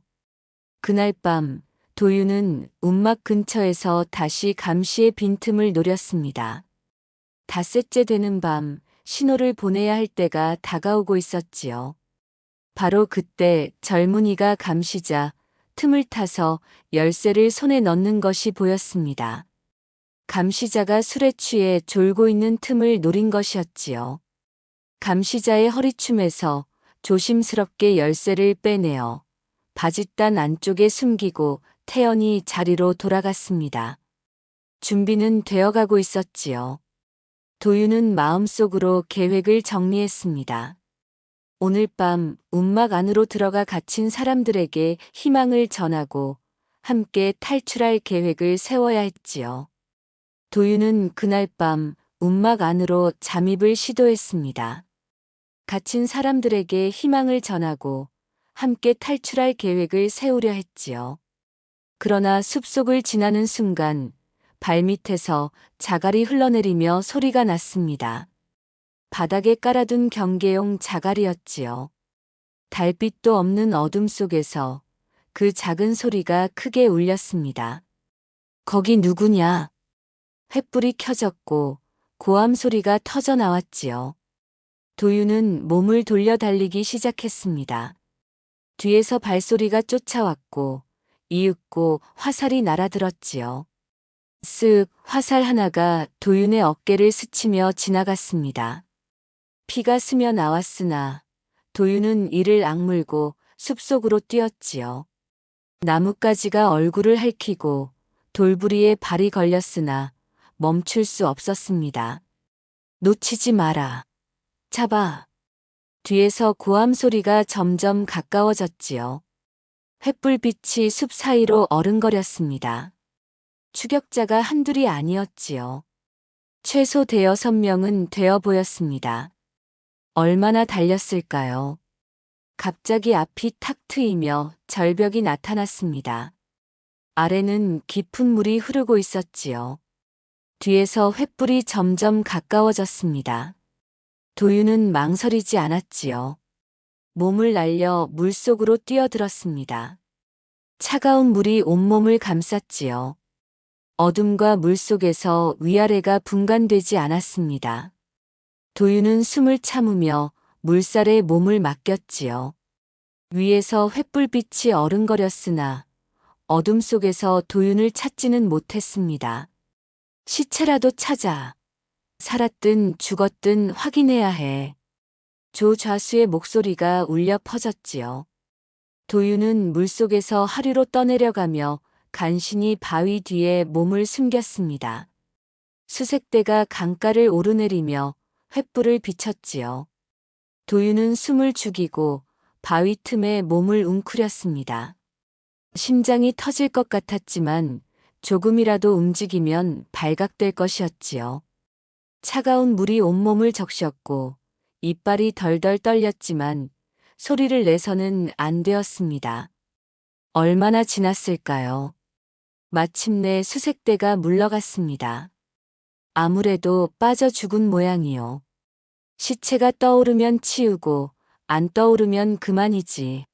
그날 밤 도윤은 움막 근처에서 다시 감시의 빈틈을 노렸습니다. 닷새째 되는 밤 신호를 보내야 할 때가 다가오고 있었지요. 바로 그때 젊은이가 감시자 틈을 타서 열쇠를 손에 넣는 것이 보였습니다. 감시자가 술에 취해 졸고 있는 틈을 노린 것이었지요. 감시자의 허리춤에서 조심스럽게 열쇠를 빼내어 바짓단 안쪽에 숨기고 태연히 자리로 돌아갔습니다. 준비는 되어가고 있었지요. 도윤은 마음속으로 계획을 정리했습니다. 오늘 밤 움막 안으로 들어가 갇힌 사람들에게 희망을 전하고 함께 탈출할 계획을 세워야 했지요. 도윤은 그날 밤 움막 안으로 잠입을 시도했습니다. 갇힌 사람들에게 희망을 전하고 함께 탈출할 계획을 세우려 했지요. 그러나 숲속을 지나는 순간 발밑에서 자갈이 흘러내리며 소리가 났습니다. 바닥에 깔아둔 경계용 자갈이었지요. 달빛도 없는 어둠 속에서 그 작은 소리가 크게 울렸습니다. 거기 누구냐? 횃불이 켜졌고 고함 소리가 터져 나왔지요. 도윤은 몸을 돌려 달리기 시작했습니다. 뒤에서 발소리가 쫓아왔고 이윽고 화살이 날아들었지요. 쓱 화살 하나가 도윤의 어깨를 스치며 지나갔습니다. 피가 스며 나왔으나 도윤은 이를 악물고 숲속으로 뛰었지요. 나뭇가지가 얼굴을 핥히고 돌부리에 발이 걸렸으나 멈출 수 없었습니다. 놓치지 마라. 잡아. 뒤에서 고함 소리가 점점 가까워졌지요. 횃불빛이 숲 사이로 어른거렸습니다. 추격자가 한둘이 아니었지요. 최소 대여섯 명은 되어 보였습니다. 얼마나 달렸을까요? 갑자기 앞이 탁 트이며 절벽이 나타났습니다. 아래는 깊은 물이 흐르고 있었지요. 뒤에서 횃불이 점점 가까워졌습니다. 도윤은 망설이지 않았지요. 몸을 날려 물속으로 뛰어들었습니다. 차가운 물이 온몸을 감쌌지요. 어둠과 물속에서 위아래가 분간되지 않았습니다. 도윤은 숨을 참으며 물살에 몸을 맡겼지요. 위에서 횃불빛이 어른거렸으나 어둠 속에서 도윤을 찾지는 못했습니다. 시체라도 찾아. 살았든 죽었든 확인해야 해. 조 좌수의 목소리가 울려 퍼졌지요. 도윤은 물속에서 하류로 떠내려가며 간신히 바위 뒤에 몸을 숨겼습니다. 수색대가 강가를 오르내리며 횃불을 비췄지요. 도윤은 숨을 죽이고 바위 틈에 몸을 웅크렸습니다. 심장이 터질 것 같았지만 조금이라도 움직이면 발각될 것이었지요. 차가운 물이 온몸을 적셨고 이빨이 덜덜 떨렸지만 소리를 내서는 안 되었습니다. 얼마나 지났을까요? 마침내 수색대가 물러갔습니다. 아무래도 빠져 죽은 모양이요. 시체가 떠오르면 치우고 안 떠오르면 그만이지.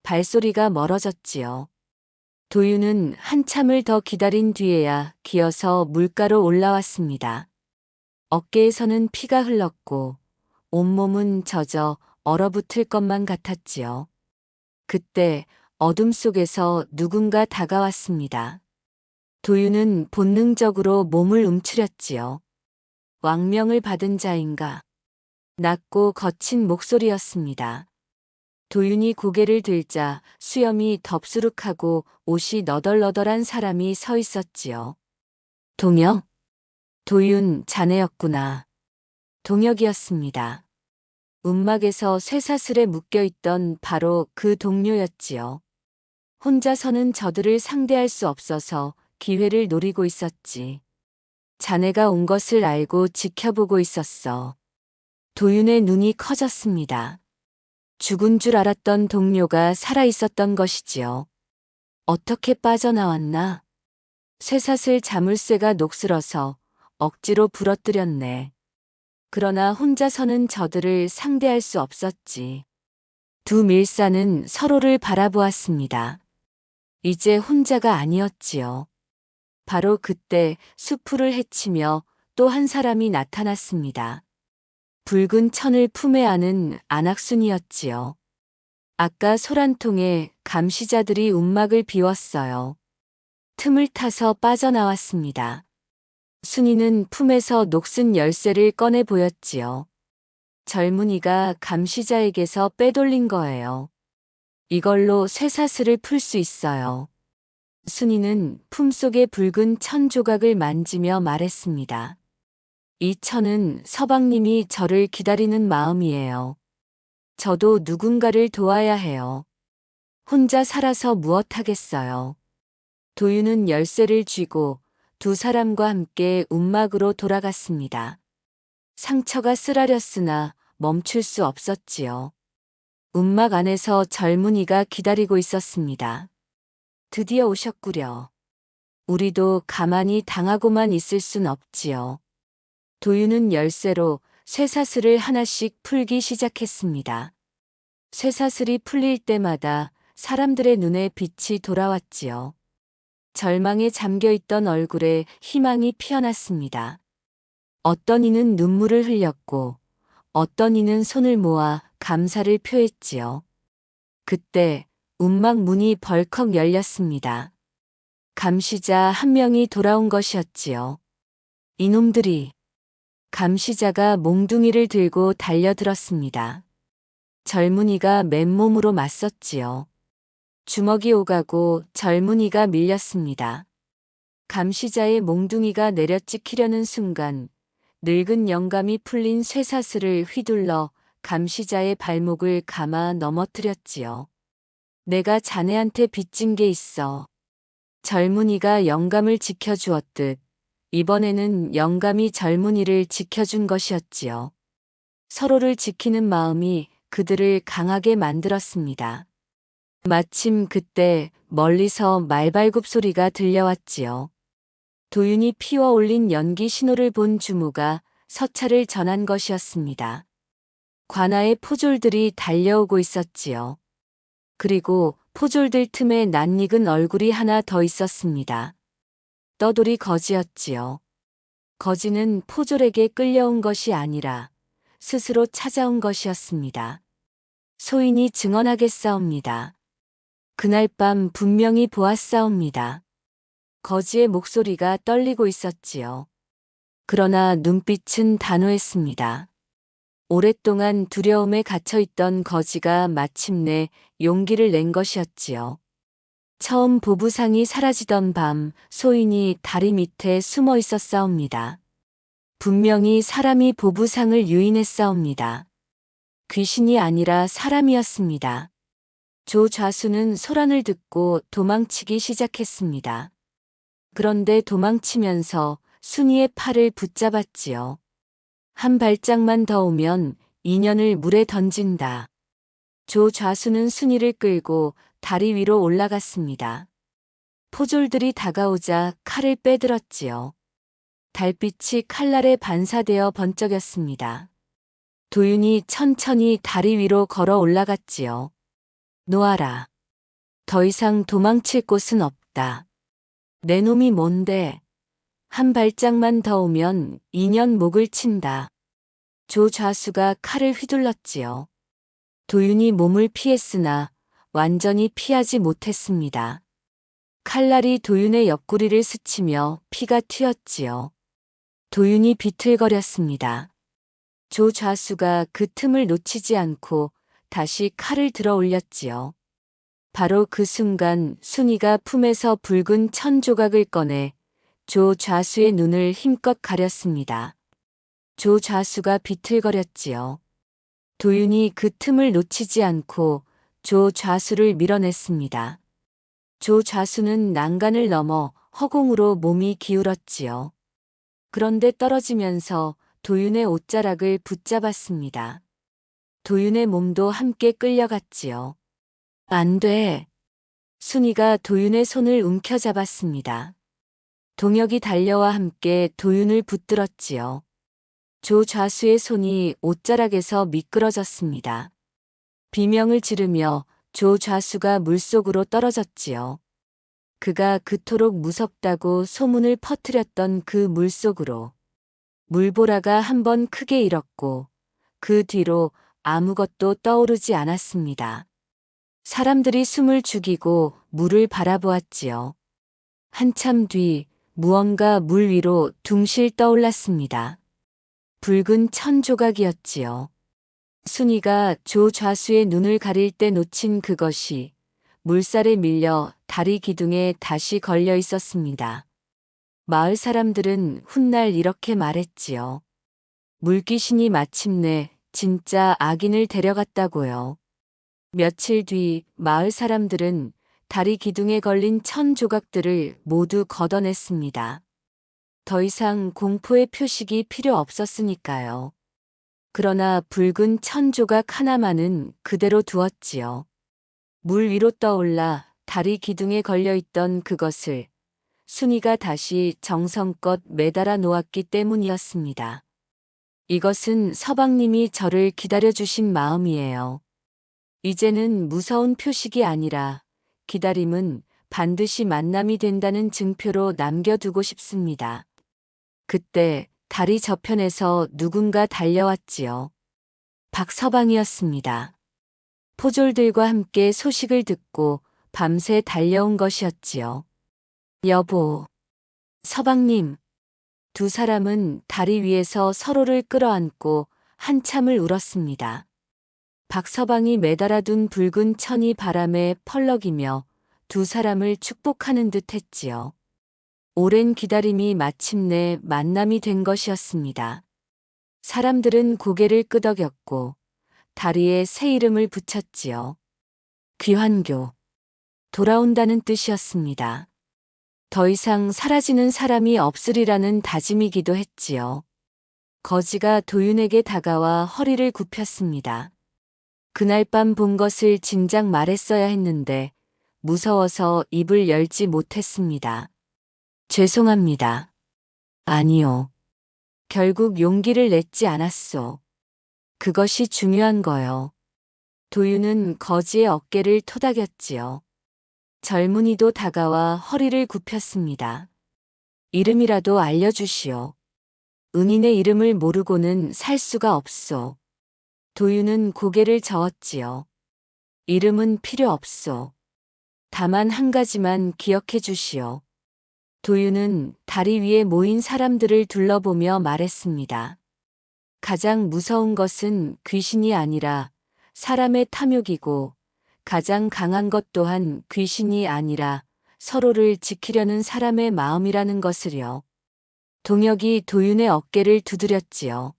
발소리가 멀어졌지요. 도윤은 한참을 더 기다린 뒤에야 기어서 물가로 올라왔습니다. 어깨에서는 피가 흘렀고 온몸은 젖어 얼어붙을 것만 같았지요. 그때 어둠 속에서 누군가 다가왔습니다. 도윤은 본능적으로 몸을 움츠렸지요. 왕명을 받은 자인가. 낮고 거친 목소리였습니다. 도윤이 고개를 들자 수염이 덥수룩하고 옷이 너덜너덜한 사람이 서 있었지요. 동혁? 도윤, 자네였구나. 동혁이었습니다. 움막에서 쇠사슬에 묶여있던 바로 그 동료였지요. 혼자서는 저들을 상대할 수 없어서 기회를 노리고 있었지. 자네가 온 것을 알고 지켜보고 있었어. 도윤의 눈이 커졌습니다. 죽은 줄 알았던 동료가 살아있었던 것이지요. 어떻게 빠져나왔나? 쇠사슬 자물쇠가 녹슬어서 억지로 부러뜨렸네. 그러나 혼자서는 저들을 상대할 수 없었지. 두 밀사는 서로를 바라보았습니다. 이제 혼자가 아니었지요. 바로 그때 수풀을 헤치며 또 한 사람이 나타났습니다. 붉은 천을 품에 안은 안학순이었지요. 아까 소란통에 감시자들이 움막을 비웠어요. 틈을 타서 빠져나왔습니다. 순이는 품에서 녹슨 열쇠를 꺼내 보였지요. 젊은이가 감시자에게서 빼돌린 거예요. 이걸로 쇠사슬을 풀 수 있어요. 순이는 품속의 붉은 천 조각을 만지며 말했습니다. 이 천은 서방님이 저를 기다리는 마음이에요. 저도 누군가를 도와야 해요. 혼자 살아서 무엇하겠어요. 도윤은 열쇠를 쥐고 두 사람과 함께 움막으로 돌아갔습니다. 상처가 쓰라렸으나 멈출 수 없었지요. 움막 안에서 젊은이가 기다리고 있었습니다. 드디어 오셨구려. 우리도 가만히 당하고만 있을 순 없지요. 도윤은 열쇠로 쇠사슬을 하나씩 풀기 시작했습니다. 쇠사슬이 풀릴 때마다 사람들의 눈에 빛이 돌아왔지요. 절망에 잠겨있던 얼굴에 희망이 피어났습니다. 어떤 이는 눈물을 흘렸고 어떤 이는 손을 모아 감사를 표했지요. 그때 움막 문이 벌컥 열렸습니다. 감시자 한 명이 돌아온 것이었지요. 이놈들이. 감시자가 몽둥이를 들고 달려들었습니다. 젊은이가 맨몸으로 맞섰지요. 주먹이 오가고 젊은이가 밀렸습니다. 감시자의 몽둥이가 내려찍히려는 순간 늙은 영감이 풀린 쇠사슬을 휘둘러 감시자의 발목을 감아 넘어뜨렸지요. 내가 자네한테 빚진 게 있어. 젊은이가 영감을 지켜주었듯 이번에는 영감이 젊은이를 지켜준 것이었지요. 서로를 지키는 마음이 그들을 강하게 만들었습니다. 마침 그때 멀리서 말발굽 소리가 들려왔지요. 도윤이 피워 올린 연기 신호를 본 주무가 서찰을 전한 것이었습니다. 관아의 포졸들이 달려오고 있었지요. 그리고 포졸들 틈에 낯익은 얼굴이 하나 더 있었습니다. 떠돌이 거지였지요. 거지는 포졸에게 끌려온 것이 아니라 스스로 찾아온 것이었습니다. 소인이 증언하겠사옵니다. 그날 밤 분명히 보았사옵니다. 거지의 목소리가 떨리고 있었지요. 그러나 눈빛은 단호했습니다. 오랫동안 두려움에 갇혀있던 거지가 마침내 용기를 낸 것이었지요. 처음 보부상이 사라지던 밤 소인이 다리 밑에 숨어 있었사옵니다. 분명히 사람이 보부상을 유인했사옵니다. 귀신이 아니라 사람이었습니다. 조 좌수는 소란을 듣고 도망치기 시작했습니다. 그런데 도망치면서 순이의 팔을 붙잡았지요. 한 발짝만 더 오면 인연을 물에 던진다. 조 좌수는 순이를 끌고 다리 위로 올라갔습니다. 포졸들이 다가오자 칼을 빼들었지요. 달빛이 칼날에 반사되어 번쩍였습니다. 도윤이 천천히 다리 위로 걸어 올라갔지요. 놓아라. 더 이상 도망칠 곳은 없다. 내 놈이 뭔데? 한 발짝만 더 오면 인연 목을 친다. 조 좌수가 칼을 휘둘렀지요. 도윤이 몸을 피했으나 완전히 피하지 못했습니다. 칼날이 도윤의 옆구리를 스치며 피가 튀었지요. 도윤이 비틀거렸습니다. 조 좌수가 그 틈을 놓치지 않고 다시 칼을 들어 올렸지요. 바로 그 순간 순이가 품에서 붉은 천 조각을 꺼내 조 좌수의 눈을 힘껏 가렸습니다. 조 좌수가 비틀거렸지요. 도윤이 그 틈을 놓치지 않고 조 좌수를 밀어냈습니다. 조 좌수는 난간을 넘어 허공으로 몸이 기울었지요. 그런데 떨어지면서 도윤의 옷자락을 붙잡았습니다. 도윤의 몸도 함께 끌려갔지요. 안 돼. 순이가 도윤의 손을 움켜잡았습니다. 동혁이 달려와 함께 도윤을 붙들었지요. 조 좌수의 손이 옷자락에서 미끄러졌습니다. 비명을 지르며 조 좌수가 물속으로 떨어졌지요. 그가 그토록 무섭다고 소문을 퍼뜨렸던 그 물속으로. 물보라가 한 번 크게 일었고 그 뒤로 아무것도 떠오르지 않았습니다. 사람들이 숨을 죽이고 물을 바라보았지요. 한참 뒤 무언가 물 위로 둥실 떠올랐습니다. 붉은 천 조각이었지요. 순이가 조 좌수의 눈을 가릴 때 놓친 그것이 물살에 밀려 다리 기둥에 다시 걸려 있었습니다. 마을 사람들은 훗날 이렇게 말했지요. 물귀신이 마침내 진짜 악인을 데려갔다고요. 며칠 뒤 마을 사람들은 다리 기둥에 걸린 천 조각들을 모두 걷어냈습니다. 더 이상 공포의 표식이 필요 없었으니까요. 그러나 붉은 천 조각 하나만은 그대로 두었지요. 물 위로 떠올라 다리 기둥에 걸려있던 그것을 순이가 다시 정성껏 매달아 놓았기 때문이었습니다. 이것은 서방님이 저를 기다려주신 마음이에요. 이제는 무서운 표식이 아니라 기다림은 반드시 만남이 된다는 증표로 남겨두고 싶습니다. 그때 다리 저편에서 누군가 달려왔지요. 박서방이었습니다. 포졸들과 함께 소식을 듣고 밤새 달려온 것이었지요. 여보, 서방님. 두 사람은 다리 위에서 서로를 끌어안고 한참을 울었습니다. 박서방이 매달아둔 붉은 천이 바람에 펄럭이며 두 사람을 축복하는 듯 했지요. 오랜 기다림이 마침내 만남이 된 것이었습니다. 사람들은 고개를 끄덕였고 다리에 새 이름을 붙였지요. 귀환교. 돌아온다는 뜻이었습니다. 더 이상 사라지는 사람이 없으리라는 다짐이기도 했지요. 거지가 도윤에게 다가와 허리를 굽혔습니다. 그날 밤 본 것을 진작 말했어야 했는데 무서워서 입을 열지 못했습니다. 죄송합니다. 아니요. 결국 용기를 냈지 않았소. 그것이 중요한 거요. 도윤은 거지의 어깨를 토닥였지요. 젊은이도 다가와 허리를 굽혔습니다. 이름이라도 알려주시오. 은인의 이름을 모르고는 살 수가 없소. 도윤은 고개를 저었지요. 이름은 필요 없소. 다만 한 가지만 기억해 주시오. 도윤은 다리 위에 모인 사람들을 둘러보며 말했습니다. 가장 무서운 것은 귀신이 아니라 사람의 탐욕이고 가장 강한 것 또한 귀신이 아니라 서로를 지키려는 사람의 마음이라는 것을요. 동혁이 도윤의 어깨를 두드렸지요.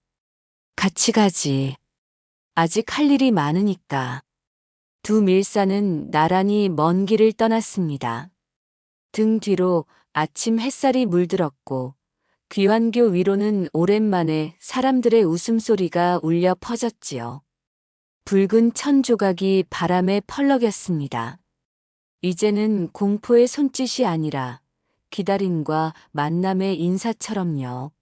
같이 가지. 아직 할 일이 많으니까. 두 밀사는 나란히 먼 길을 떠났습니다. 등 뒤로 아침 햇살이 물들었고 귀환교 위로는 오랜만에 사람들의 웃음소리가 울려 퍼졌지요. 붉은 천 조각이 바람에 펄럭였습니다. 이제는 공포의 손짓이 아니라 기다림과 만남의 인사처럼요.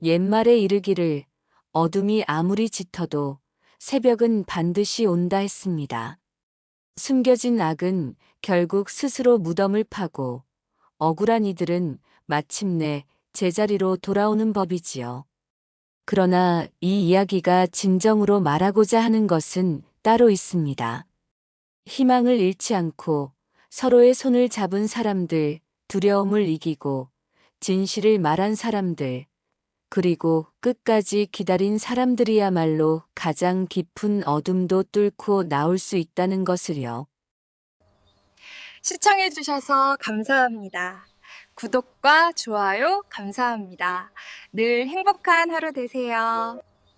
옛말에 이르기를 어둠이 아무리 짙어도 새벽은 반드시 온다 했습니다. 숨겨진 악은 결국 스스로 무덤을 파고 억울한 이들은 마침내 제자리로 돌아오는 법이지요. 그러나 이 이야기가 진정으로 말하고자 하는 것은 따로 있습니다. 희망을 잃지 않고 서로의 손을 잡은 사람들, 두려움을 이기고 진실을 말한 사람들, 그리고 끝까지 기다린 사람들이야말로 가장 깊은 어둠도 뚫고 나올 수 있다는 것을요. 시청해주셔서 감사합니다. 구독과 좋아요 감사합니다. 늘 행복한 하루 되세요.